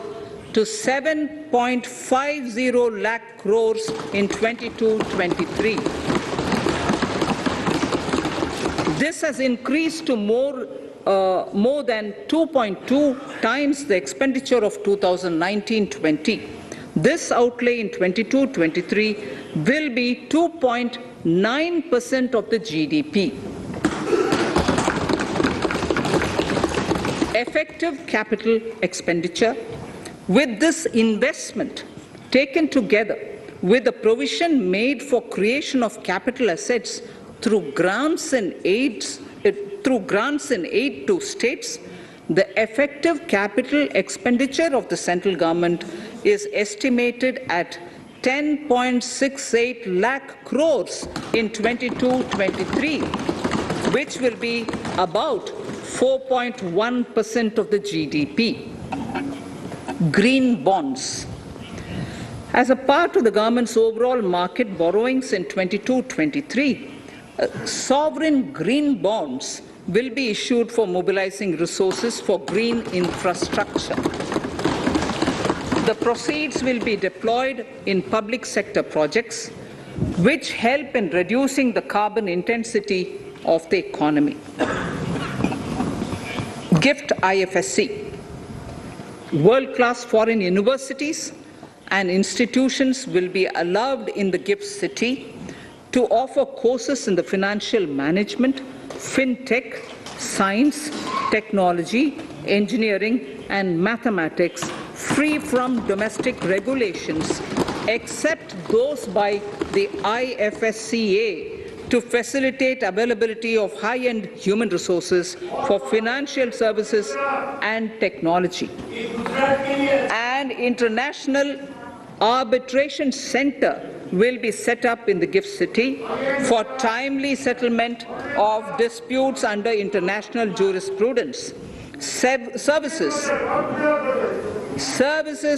to 7.50 lakh crores in 22-23. This has increased to more than 2.2 times the expenditure of 2019-20. This outlay in 22-23 will be 2.9% of the GDP. Effective capital expenditure. With this investment taken together with the provision made for creation of capital assets through grants and aid to states, the effective capital expenditure of the central government is estimated at 10.68 lakh crores in 22-23, which will be about 4.1% of the GDP. Green bonds. As a part of the government's overall market borrowings in 22-23, sovereign green bonds will be issued for mobilizing resources for green infrastructure. The proceeds will be deployed in public sector projects which help in reducing the carbon intensity of the economy. Gift IFSC. World-class foreign universities and institutions will be allowed in the gift city to offer courses in the financial management, fintech, science, technology, engineering, and mathematics free from domestic regulations, except those by the IFSCA, to facilitate availability of high-end human resources for financial services and technology. An international arbitration center will be set up in the gift city for timely settlement of disputes under international jurisprudence. Services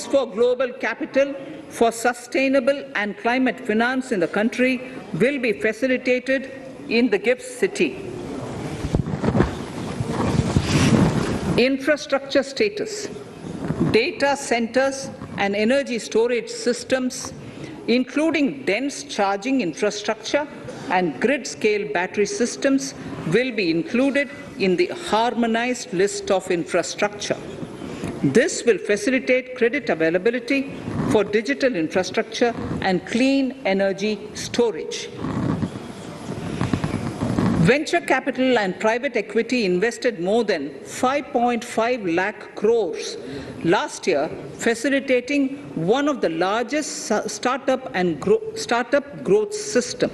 for global capital for sustainable and climate finance in the country will be facilitated in the gift city. Infrastructure status. Data centers and energy storage systems, including dense charging infrastructure and grid-scale battery systems, will be included in the harmonized list of infrastructure. This will facilitate credit availability for digital infrastructure and clean energy storage. Venture capital and private equity invested more than 5.5 lakh crores last year, facilitating one of the largest startup growth system.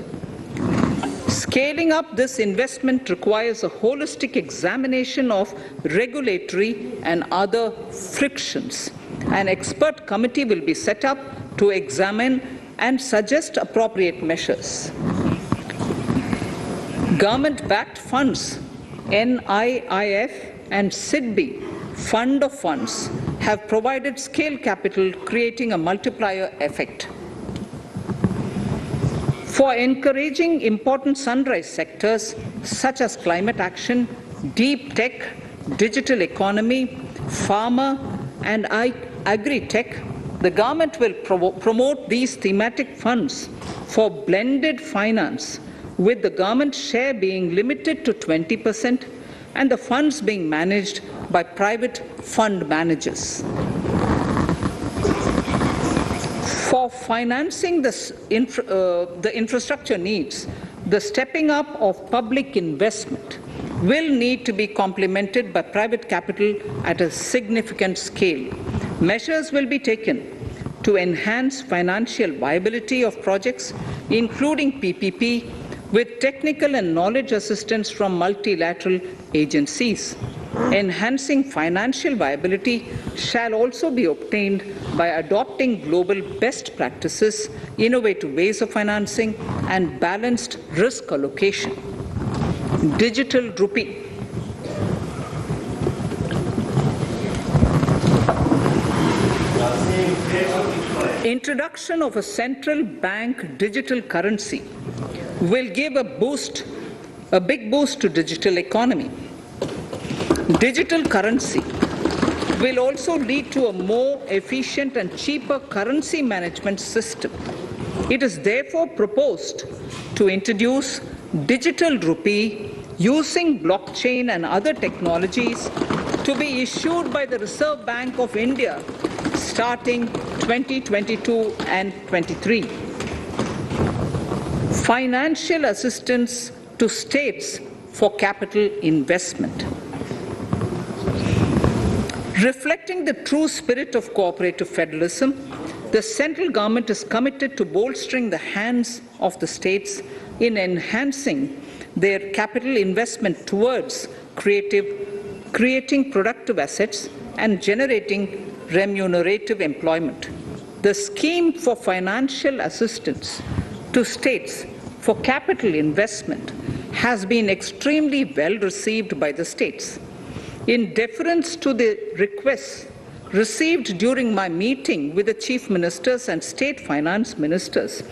Scaling up this investment requires a holistic examination of regulatory and other frictions. An expert committee will be set up to examine and suggest appropriate measures. Government-backed funds, NIIF and SIDBI, Fund of Funds, have provided scale capital, creating a multiplier effect. For encouraging important sunrise sectors such as climate action, deep tech, digital economy, pharma, and agri-tech, the government will promote these thematic funds for blended finance, with the government share being limited to 20% and the funds being managed by private fund managers. For financing the infrastructure needs, the stepping up of public investment will need to be complemented by private capital at a significant scale. Measures will be taken to enhance financial viability of projects, including PPP, with technical and knowledge assistance from multilateral agencies. Enhancing financial viability shall also be obtained by adopting global best practices, innovative ways of financing, and balanced risk allocation. Digital rupee. Introduction of a central bank digital currency will give a big boost to digital economy. Digital currency will also lead to a more efficient and cheaper currency management system. It is therefore proposed to introduce digital rupee using blockchain and other technologies to be issued by the Reserve Bank of India starting 2022 and 23. Financial assistance to states for capital investment. Reflecting the true spirit of cooperative federalism, the central government is committed to bolstering the hands of the states in enhancing their capital investment towards creating productive assets and generating remunerative employment. The scheme for financial assistance to states for capital investment has been extremely well received by the states. In deference to the requests received during my meeting with the chief ministers and state finance ministers,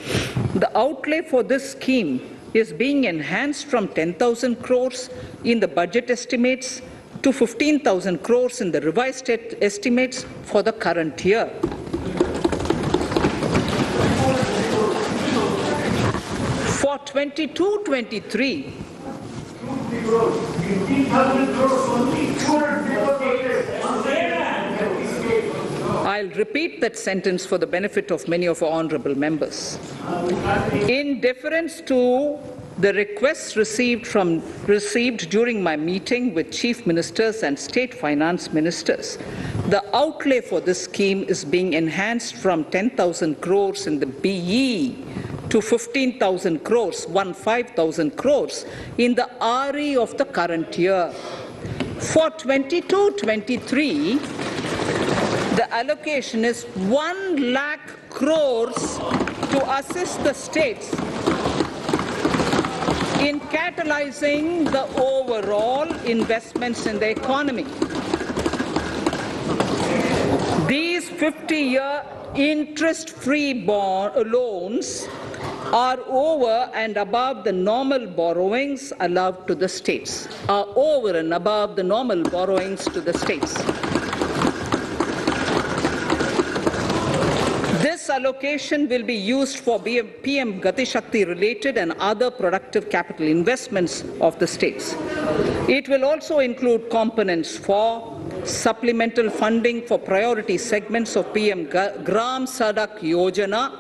the outlay for this scheme is being enhanced from 10,000 crores in the budget estimates to 15,000 crores in the revised estimates for the current year. For 22-23, I'll repeat that sentence for the benefit of many of our honourable members. In deference to the requests received during my meeting with chief ministers and state finance ministers, the outlay for this scheme is being enhanced from 10,000 crores in the BE to 15,000 crores, 15,000 crores in the RE of the current year. For 22-23, the allocation is 1 lakh crores to assist the states in catalyzing the overall investments in the economy. These 50-year interest-free loans are over and above the normal borrowings allowed to the states, are over and above the normal borrowings to the states. This allocation will be used for PM Gati Shakti related and other productive capital investments of the states. It will also include components for supplemental funding for priority segments of PM Gram Sadak Yojana,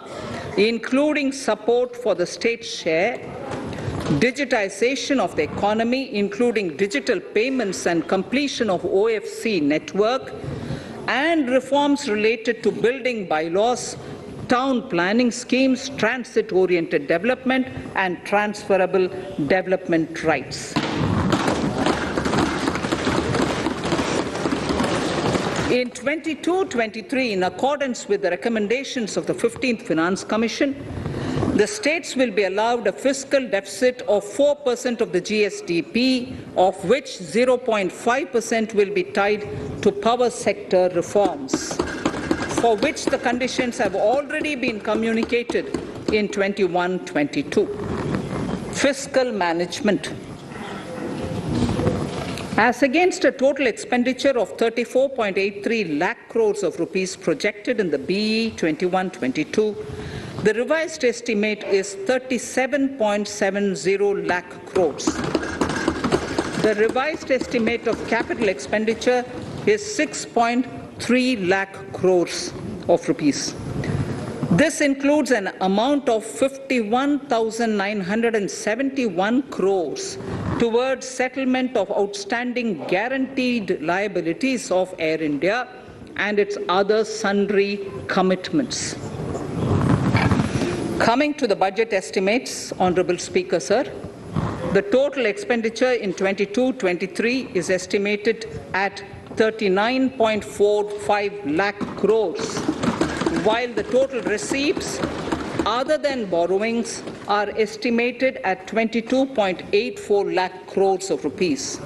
including support for the state share, digitization of the economy, including digital payments and completion of OFC network, and reforms related to building bylaws, town planning schemes, transit-oriented development, and transferable development rights. In 22-23, in accordance with the recommendations of the 15th Finance Commission, the states will be allowed a fiscal deficit of 4% of the GSDP, of which 0.5% will be tied to power sector reforms, for which the conditions have already been communicated in 21-22. Fiscal management. As against a total expenditure of 34.83 lakh crores of rupees projected in the BE 21-22, the revised estimate is 37.70 lakh crores. The revised estimate of capital expenditure is 6.3 lakh crores of rupees. This includes an amount of 51,971 crores towards settlement of outstanding guaranteed liabilities of Air India and its other sundry commitments. Coming to the budget estimates, Honourable Speaker, sir, the total expenditure in 22-23 is estimated at 39.45 lakh crores, while the total receipts other than borrowings are estimated at 22.84 lakh crores of rupees.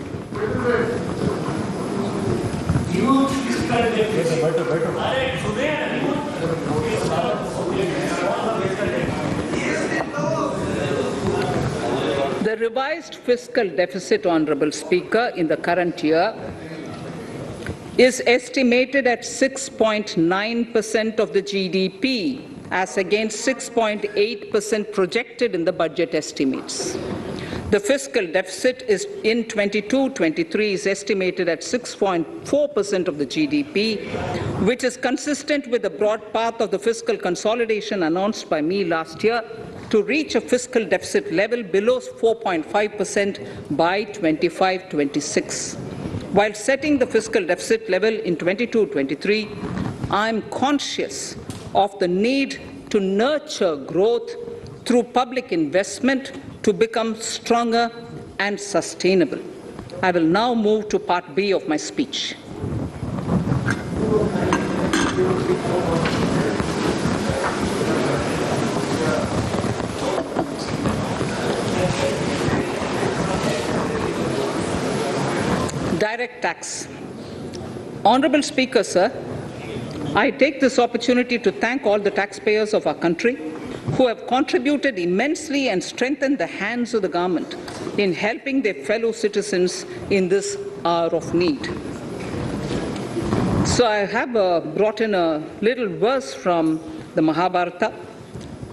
The revised fiscal deficit, Honourable Speaker, in the current year is estimated at 6.9% of the GDP, as against 6.8% projected in the budget estimates. The fiscal deficit is in 22-23 is estimated at 6.4% of the GDP, which is consistent with the broad path of the fiscal consolidation announced by me last year to reach a fiscal deficit level below 4.5% by 25-26. While setting the fiscal deficit level in 22-23, I am conscious of the need to nurture growth through public investment to become stronger and sustainable. I will now move to part B of my speech. Direct tax. Honorable Speaker, sir, I take this opportunity to thank all the taxpayers of our country who have contributed immensely and strengthened the hands of the government in helping their fellow citizens in this hour of need. So I have brought in a little verse from the Mahabharata.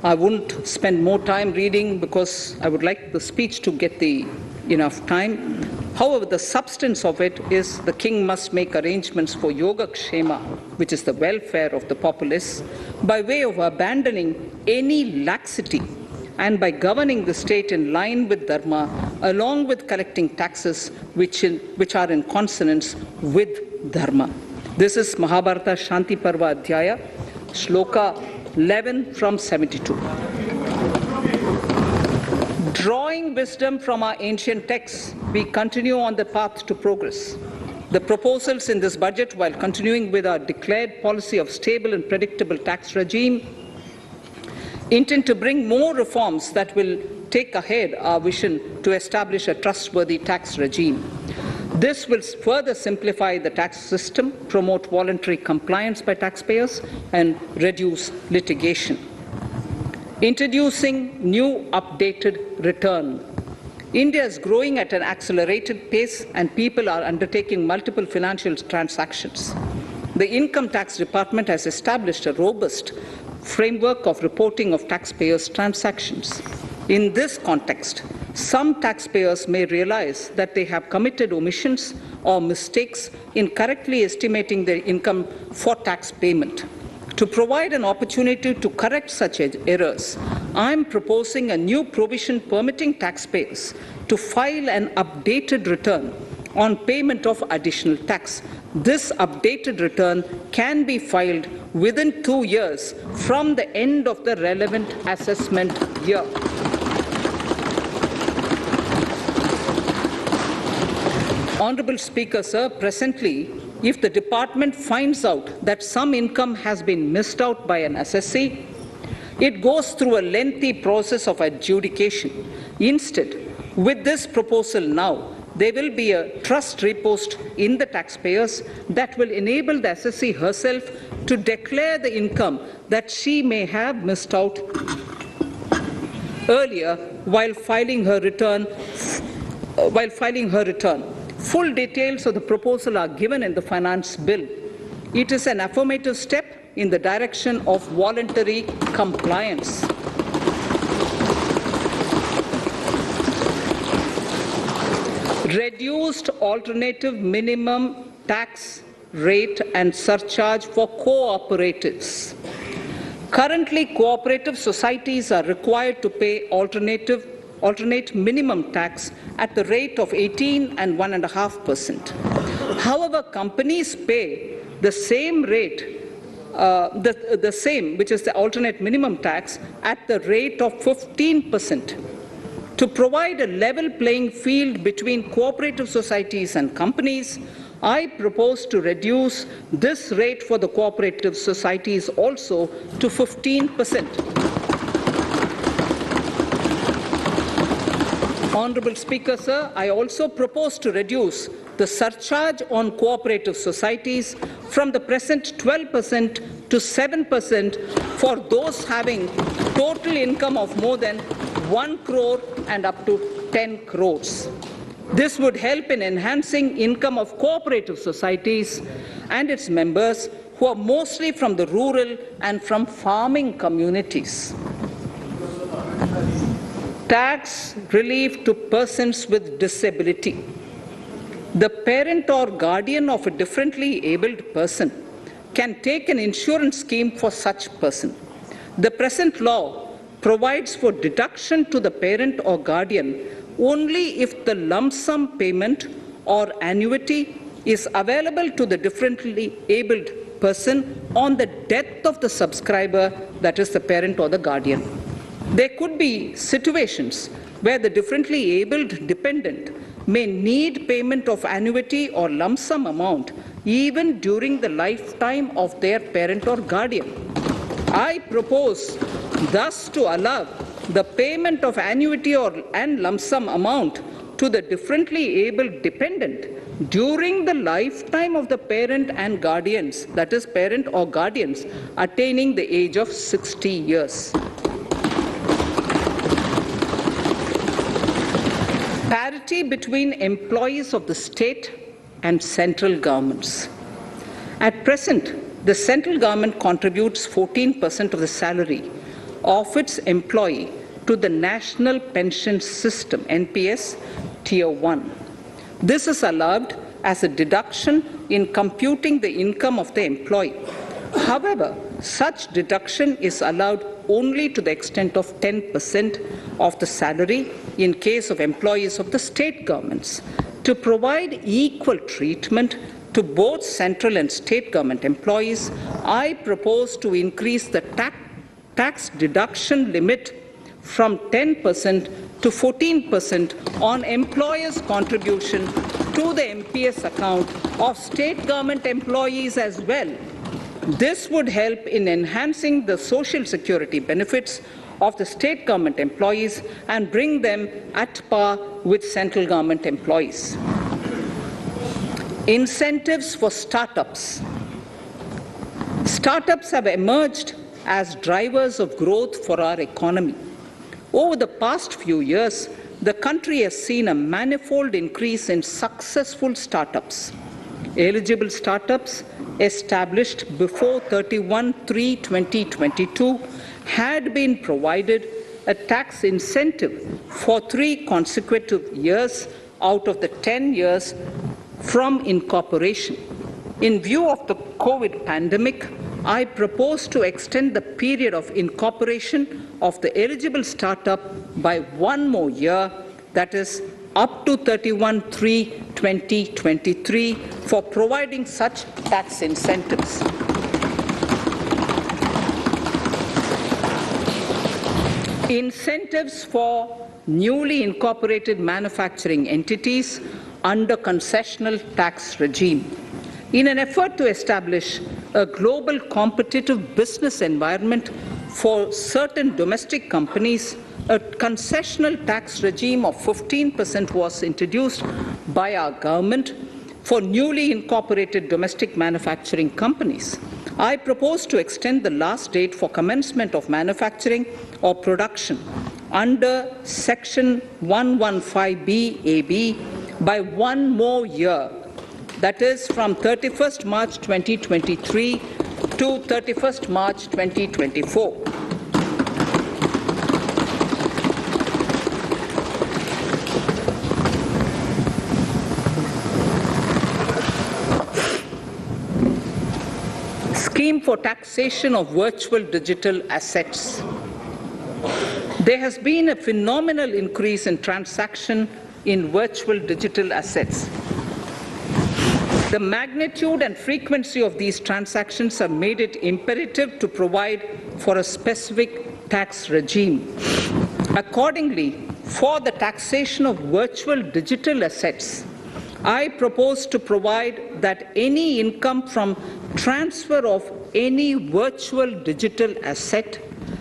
I won't spend more time reading because I would like the speech to get enough time. However, the substance of it is the king must make arrangements for yoga kshema, which is the welfare of the populace, by way of abandoning any laxity and by governing the state in line with dharma, along with collecting taxes which are in consonance with dharma. This is Mahabharata Shanti Parva Adhyaya, Shloka 11 from 72. Drawing wisdom from our ancient texts, we continue on the path to progress. The proposals in this budget, while continuing with our declared policy of stable and predictable tax regime, intend to bring more reforms that will take ahead our vision to establish a trustworthy tax regime. This will further simplify the tax system, promote voluntary compliance by taxpayers, and reduce litigation. Introducing new updated return. India is growing at an accelerated pace and people are undertaking multiple financial transactions. The Income Tax Department has established a robust framework of reporting of taxpayers' transactions. In this context, some taxpayers may realize that they have committed omissions or mistakes in correctly estimating their income for tax payment. To provide an opportunity to correct such errors, I am proposing a new provision permitting taxpayers to file an updated return on payment of additional tax. This updated return can be filed within 2 years from the end of the relevant assessment year. Honorable Speaker, sir, presently, if the department finds out that some income has been missed out by an assessee, it goes through a lengthy process of adjudication. Instead, with this proposal now, there will be a trust repost in the taxpayers that will enable the assessee herself to declare the income that she may have missed out earlier while filing her return. Full details of the proposal are given in the finance bill. It is an affirmative step in the direction of voluntary compliance. Reduced alternative minimum tax rate and surcharge for cooperatives. Currently, cooperative societies are required to pay alternate minimum tax at the rate of 18 and 1.5%. However, companies pay the same rate, the same, which is the alternate minimum tax, at the rate of 15%. To provide a level playing field between cooperative societies and companies, I propose to reduce this rate for the cooperative societies also to 15%. Honorable Speaker, sir, I also propose to reduce the surcharge on cooperative societies from the present 12% to 7% for those having total income of more than 1 crore and up to 10 crores. This would help in enhancing income of cooperative societies and its members who are mostly from the rural and from farming communities. Tax relief to persons with disability. The parent or guardian of a differently abled person can take an insurance scheme for such person. The present law provides for deduction to the parent or guardian only if the lump sum payment or annuity is available to the differently abled person on the death of the subscriber, that is the parent or the guardian. There could be situations where the differently abled dependent may need payment of annuity or lump sum amount even during the lifetime of their parent or guardian. I propose thus to allow the payment of annuity and lump sum amount to the differently abled dependent during the lifetime of the parent and guardians, that is parent or guardians, attaining the age of 60 years. Parity between employees of the state and central governments. At present, the central government contributes 14% of the salary of its employee to the National Pension System, NPS, Tier 1. This is allowed as a deduction in computing the income of the employee. However, such deduction is allowed only to the extent of 10% of the salary in case of employees of the state governments. To provide equal treatment to both central and state government employees, I propose to increase the tax deduction limit from 10% to 14% on employers' contribution to the MPS account of state government employees as well. This would help in enhancing the social security benefits of the state government employees and bring them at par with central government employees. Incentives for startups. Startups have emerged as drivers of growth for our economy. Over the past few years, the country has seen a manifold increase in successful startups. Eligible startups established before 31/3/2022 had been provided a tax incentive for 3 consecutive years out of the 10 years from incorporation. In view of the COVID pandemic, I propose to extend the period of incorporation of the eligible startup by 1 more year, that is up to 31/3/2023, for providing such tax incentives. Incentives for newly incorporated manufacturing entities under concessional tax regime. In an effort to establish a global competitive business environment for certain domestic companies, a concessional tax regime of 15% was introduced by our government for newly incorporated domestic manufacturing companies. I propose to extend the last date for commencement of manufacturing or production under Section 115B(ab) by 1 more year, that is from 31st March 2023 to 31st March 2024. Scheme for taxation of virtual digital assets. There has been a phenomenal increase in transaction in virtual digital assets. The magnitude and frequency of these transactions have made it imperative to provide for a specific tax regime. Accordingly, for the taxation of virtual digital assets, I propose to provide that any income from transfer of any virtual digital asset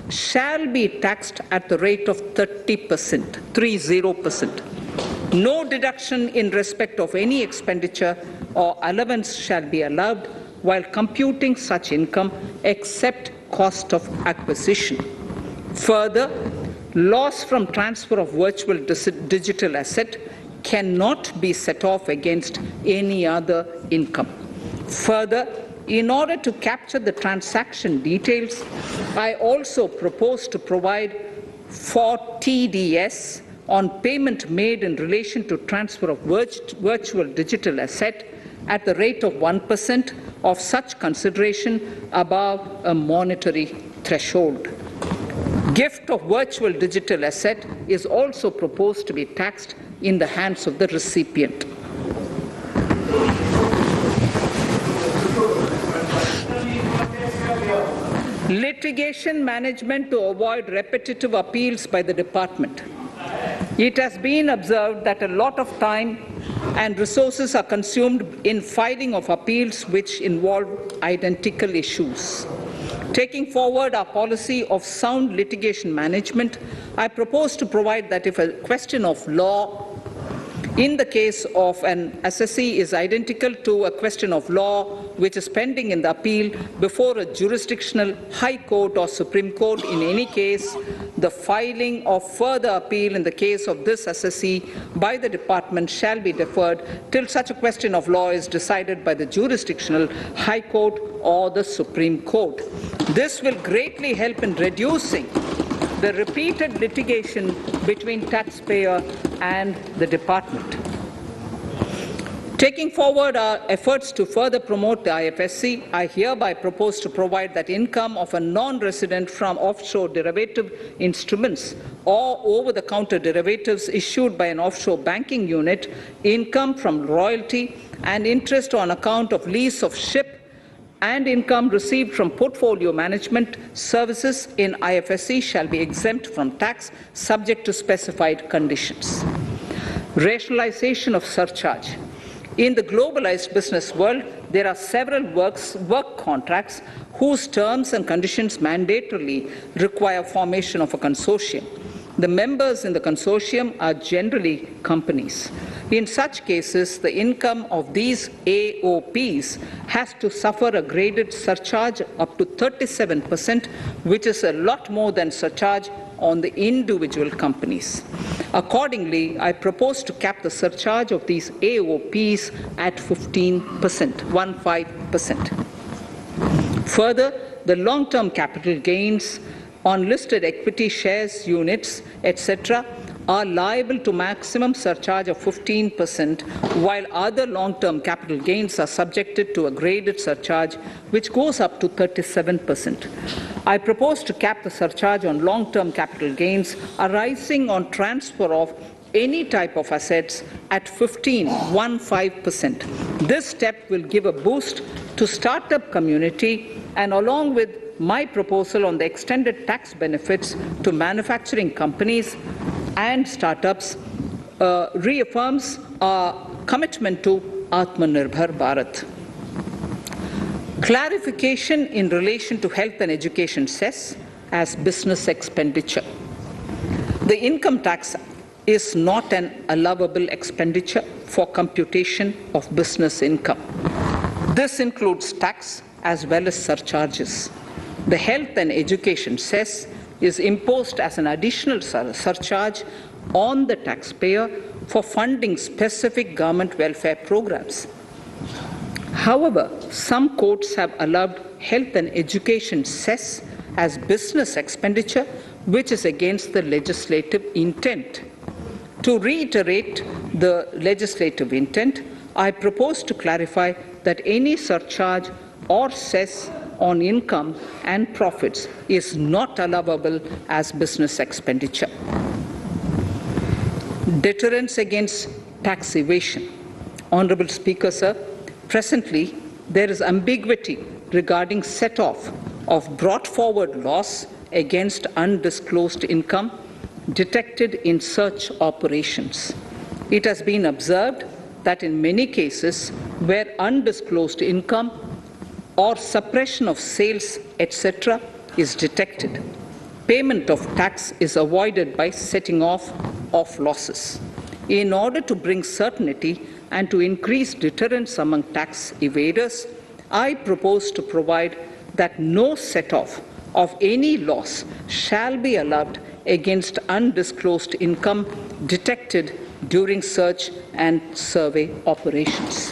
shall be taxed at the rate of 30%, 30%. No deduction in respect of any expenditure or allowance shall be allowed while computing such income except cost of acquisition. Further, loss from transfer of virtual digital asset cannot be set off against any other income. Further, in order to capture the transaction details, I also propose to provide for TDS on payment made in relation to transfer of virtual digital asset at the rate of 1% of such consideration above a monetary threshold. Gift of virtual digital asset is also proposed to be taxed in the hands of the recipient. Litigation management to avoid repetitive appeals by the department. It has been observed that a lot of time and resources are consumed in filing of appeals which involve identical issues. Taking forward our policy of sound litigation management, I propose to provide that if a question of law in the case of an assessee is identical to a question of law which is pending in the appeal before a jurisdictional high court or Supreme Court, in any case, the filing of further appeal in the case of this assessee by the department shall be deferred till such a question of law is decided by the jurisdictional high court or the Supreme Court. This will greatly help in reducing the repeated litigation between taxpayer and the department. Taking forward our efforts to further promote the IFSC, I hereby propose to provide that income of a non-resident from offshore derivative instruments or over-the-counter derivatives issued by an offshore banking unit, income from royalty and interest on account of lease of ship, and income received from portfolio management services in IFSC shall be exempt from tax subject to specified conditions. Rationalization of surcharge. In the globalized business world, there are several work contracts whose terms and conditions mandatorily require formation of a consortium. The members in the consortium are generally companies. In such cases, the income of these AOPs has to suffer a graded surcharge up to 37%, which is a lot more than surcharge on the individual companies. Accordingly, I propose to cap the surcharge of these AOPs at 15%. Further, the long-term capital gains on listed equity shares, units, etc., are liable to maximum surcharge of 15%, while other long-term capital gains are subjected to a graded surcharge which goes up to 37%. I propose to cap the surcharge on long-term capital gains arising on transfer of any type of assets at 15%. This step will give a boost to startup community, and along with my proposal on the extended tax benefits to manufacturing companies and startups, reaffirms our commitment to Atmanirbhar Bharat. Clarification in relation to health and education cess as business expenditure. The income tax is not an allowable expenditure for computation of business income. This includes tax as well as surcharges. The health and education cess is imposed as an additional surcharge on the taxpayer for funding specific government welfare programs. However, some courts have allowed health and education cess as business expenditure, which is against the legislative intent. To reiterate the legislative intent, I propose to clarify that any surcharge or cess on income and profits is not allowable as business expenditure. Deterrence against tax evasion. Honourable Speaker, sir, presently there is ambiguity regarding set-off of brought forward loss against undisclosed income detected in search operations. It has been observed that in many cases where undisclosed income or suppression of sales, etc., is detected, payment of tax is avoided by setting off of losses. In order to bring certainty and to increase deterrence among tax evaders, I propose to provide that no set-off of any loss shall be allowed against undisclosed income detected during search and survey operations.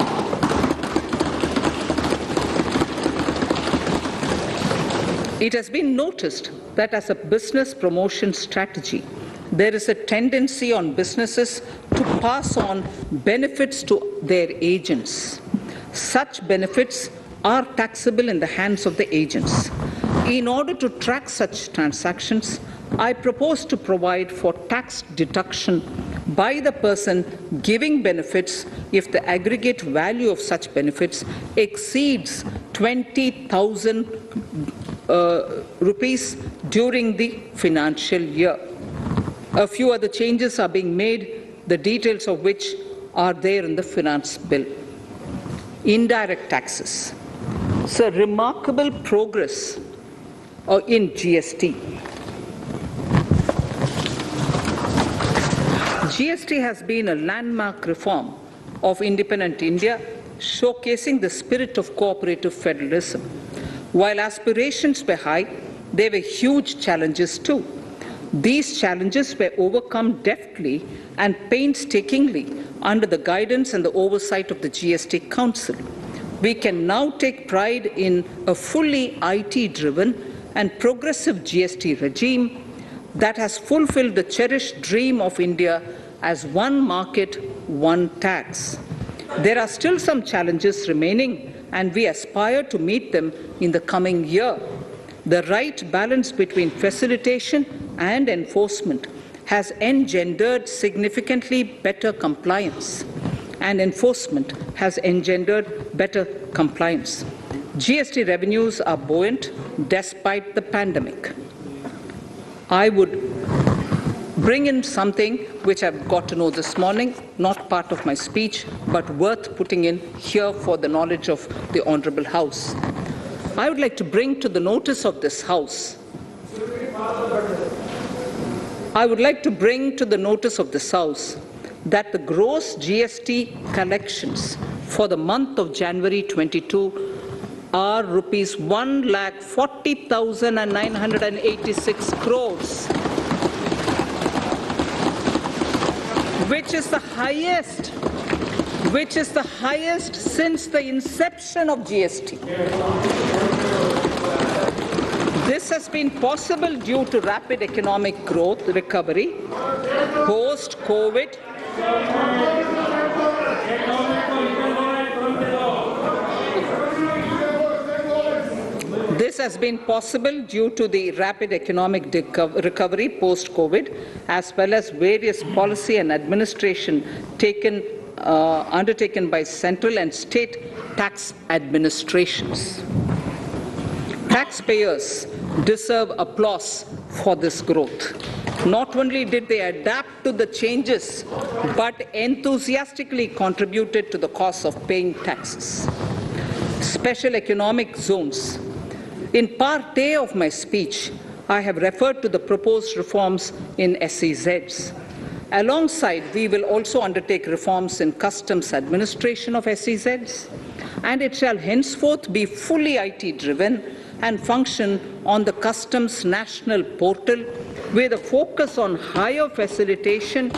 It has been noticed that as a business promotion strategy, there is a tendency on businesses to pass on benefits to their agents. Such benefits are taxable in the hands of the agents. In order to track such transactions, I propose to provide for tax deduction by the person giving benefits if the aggregate value of such benefits exceeds 20,000 rupees during the financial year. A few other changes are being made, the details of which are there in the finance bill. Indirect taxes. So remarkable progress in GST. GST has been a landmark reform of independent India, showcasing the spirit of cooperative federalism. While aspirations were high, there were huge challenges too. These challenges were overcome deftly and painstakingly under the guidance and the oversight of the GST Council. We can now take pride in a fully IT-driven and progressive GST regime that has fulfilled the cherished dream of India as one market, one tax. There are still some challenges remaining, and we aspire to meet them in the coming year. The right balance between facilitation and enforcement has engendered significantly better compliance, and enforcement has engendered better compliance. GST revenues are buoyant despite the pandemic. I would bring in something which I've got to know this morning, not part of my speech, but worth putting in here for the knowledge of the Honourable House. I would like to bring to the notice of this House that the gross GST collections for the month of January 22 are rupees 1,40,986 crores, which is the highest since the inception of GST. This has been possible due to rapid economic growth, recovery, post-COVID, This has been possible due to the rapid economic recovery post-COVID, as well as various policy and administration undertaken by central and state tax administrations. Taxpayers deserve applause for this growth. Not only did they adapt to the changes, but enthusiastically contributed to the cost of paying taxes. Special economic zones. In Part A of my speech, I have referred to the proposed reforms in SEZs. Alongside, we will also undertake reforms in customs administration of SEZs, and it shall henceforth be fully IT-driven and function on the customs national portal with a focus on higher facilitation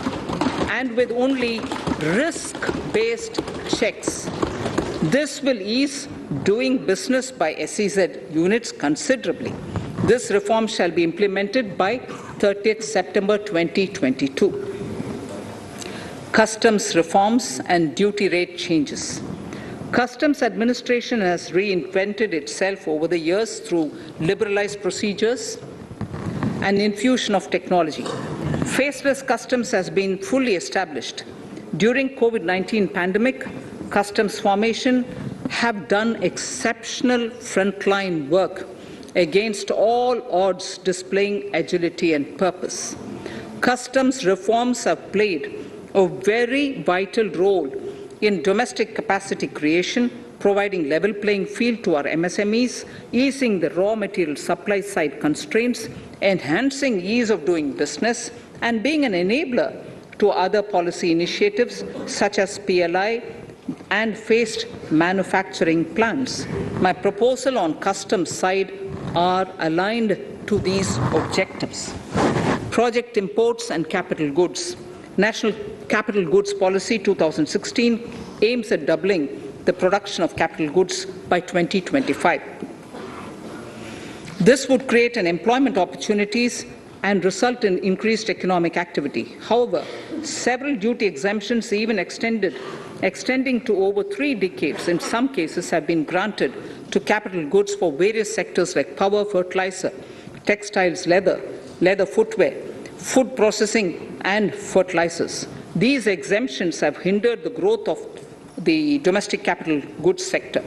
and with only risk-based checks. This will ease doing business by SEZ units considerably. This reform shall be implemented by 30th September 2022. Customs reforms and duty rate changes. Customs administration has reinvented itself over the years through liberalized procedures and infusion of technology. Faceless customs has been fully established. During COVID-19 pandemic, customs formation have done exceptional frontline work against all odds, displaying agility and purpose. Customs reforms have played a very vital role in domestic capacity creation, providing level playing field to our MSMEs, easing the raw material supply side constraints, enhancing ease of doing business, and being an enabler to other policy initiatives such as PLI and phased manufacturing plans. My proposal on customs side are aligned to these objectives. Project imports and capital goods. National Capital Goods Policy 2016 aims at doubling the production of capital goods by 2025. This would create an employment opportunities and result in increased economic activity. However, several duty exemptions, even extending to over 3 decades, in some cases have been granted to capital goods for various sectors like power, fertilizer, textiles, leather footwear, food processing, and fertilizers. These exemptions have hindered the growth of the domestic capital goods sector.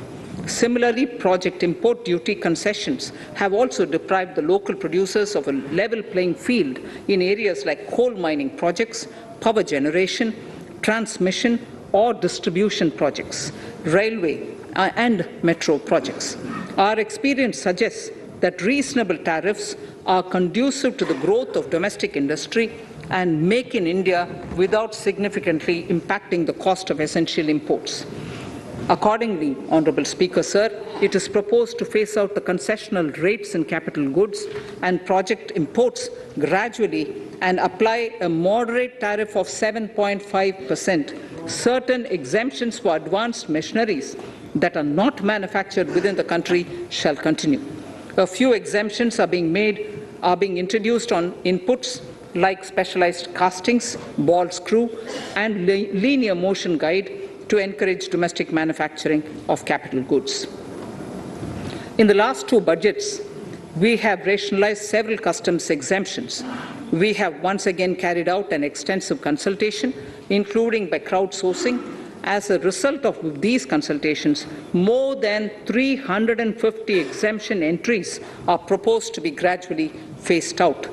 Similarly, project import duty concessions have also deprived the local producers of a level playing field in areas like coal mining projects, power generation, transmission or distribution projects, railway and metro projects. Our experience suggests that reasonable tariffs are conducive to the growth of domestic industry and make in India without significantly impacting the cost of essential imports. Accordingly, Honourable Speaker, Sir, it is proposed to phase out the concessional rates in capital goods and project imports gradually and apply a moderate tariff of 7.5%. Certain exemptions for advanced machineries that are not manufactured within the country shall continue. A few exemptions are being introduced on inputs like specialized castings, ball screw, and linear motion guide to encourage domestic manufacturing of capital goods. In the last 2 budgets, we have rationalized several customs exemptions. We have once again carried out an extensive consultation, including by crowdsourcing. As a result of these consultations, more than 350 exemption entries are proposed to be gradually phased out.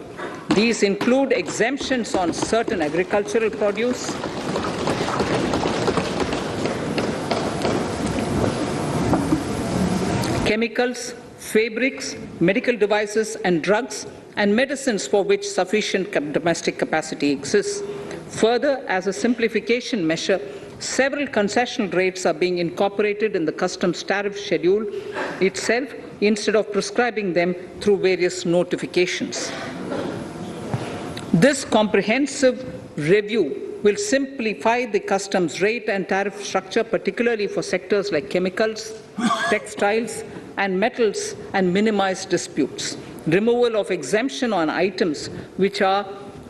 These include exemptions on certain agricultural produce, chemicals, fabrics, medical devices and drugs, and medicines for which sufficient domestic capacity exists. Further, as a simplification measure, several concessional rates are being incorporated in the customs tariff schedule itself instead of prescribing them through various notifications. This comprehensive review will simplify the customs rate and tariff structure, particularly for sectors like chemicals, textiles, and metals, and minimize disputes. Removal of exemption on items which are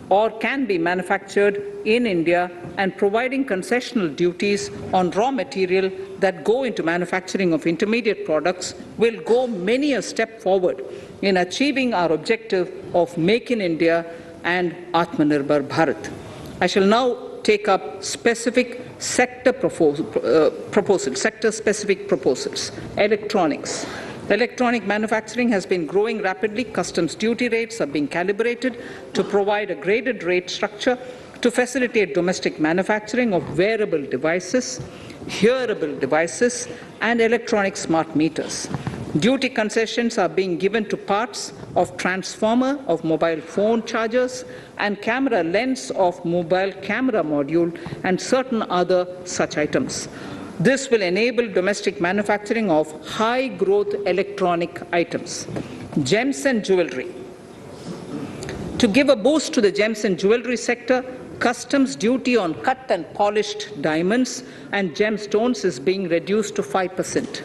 or can be manufactured in India and providing concessional duties on raw material that go into manufacturing of intermediate products will go many a step forward in achieving our objective of Make in India and Atmanirbhar Bharat. I shall now take up specific sector-specific proposals. Electronics. Electronic manufacturing has been growing rapidly. Customs duty rates are being calibrated to provide a graded rate structure to facilitate domestic manufacturing of wearable devices, hearable devices, and electronic smart meters. Duty concessions are being given to parts of transformer of mobile phone chargers and camera lens of mobile camera module and certain other such items. This will enable domestic manufacturing of high-growth electronic items. Gems and jewelry. To give a boost to the gems and jewelry sector, customs duty on cut and polished diamonds and gemstones is being reduced to 5%.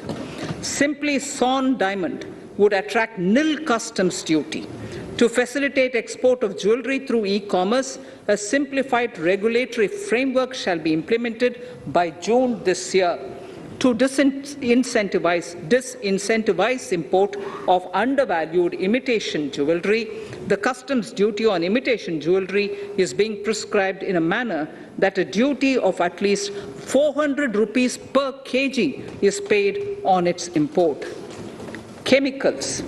Simply sawn diamond would attract nil customs duty. To facilitate export of jewelry through e-commerce, a simplified regulatory framework shall be implemented by June this year. To disincentivize import of undervalued imitation jewelry, the customs duty on imitation jewelry is being prescribed in a manner that a duty of at least 400 rupees per kg is paid on its import. Chemicals.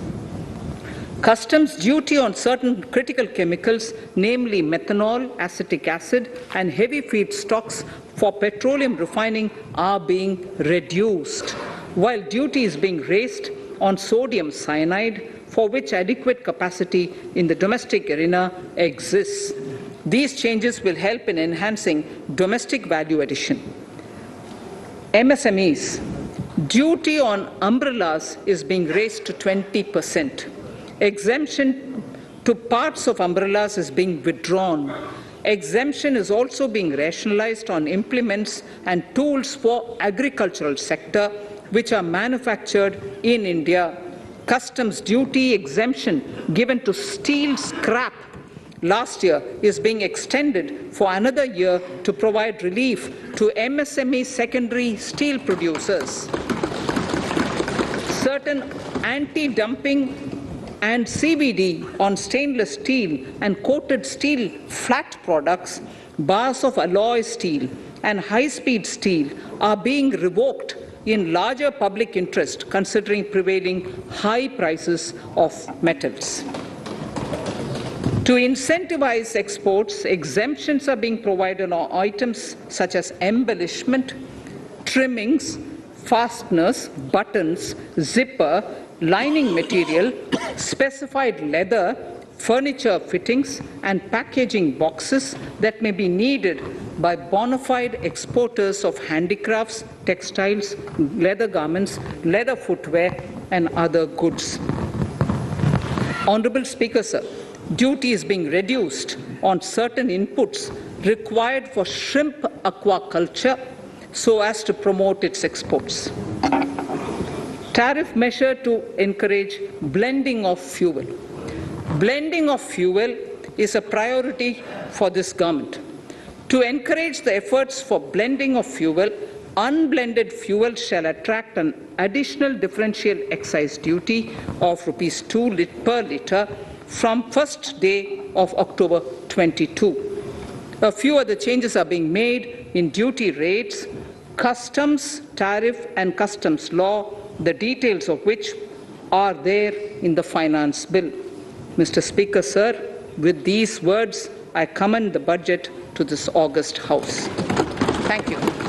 Customs duty on certain critical chemicals, namely methanol, acetic acid, and heavy feedstocks for petroleum refining are being reduced, while duty is being raised on sodium cyanide, for which adequate capacity in the domestic arena exists. These changes will help in enhancing domestic value addition. MSMEs. Duty on umbrellas is being raised to 20%. Exemption to parts of umbrellas is being withdrawn. Exemption is also being rationalized on implements and tools for agricultural sector which are manufactured in India. customs duty exemption given to steel scrap last year is being extended for another year to provide relief to MSME secondary steel producers. Certain anti-dumping and CVD on stainless steel and coated steel flat products, bars of alloy steel and high-speed steel are being revoked in larger public interest considering prevailing high prices of metals. To incentivize exports, exemptions are being provided on items such as embellishment, trimmings, fasteners, buttons, zipper, lining material, specified leather, furniture fittings, and packaging boxes that may be needed by bona fide exporters of handicrafts, textiles, leather garments, leather footwear, and other goods. Honorable Speaker, sir, duty is being reduced on certain inputs required for shrimp aquaculture so as to promote its exports. Tariff measure to encourage blending of fuel. Blending of fuel is a priority for this government. To encourage the efforts for blending of fuel, unblended fuel shall attract an additional differential excise duty of ₹2 per litre from first day of October 22. A few other changes are being made in duty rates, customs, tariff and customs law, the details of which are there in the finance bill. Mr. Speaker, sir, with these words, I commend the budget to this august House. Thank you.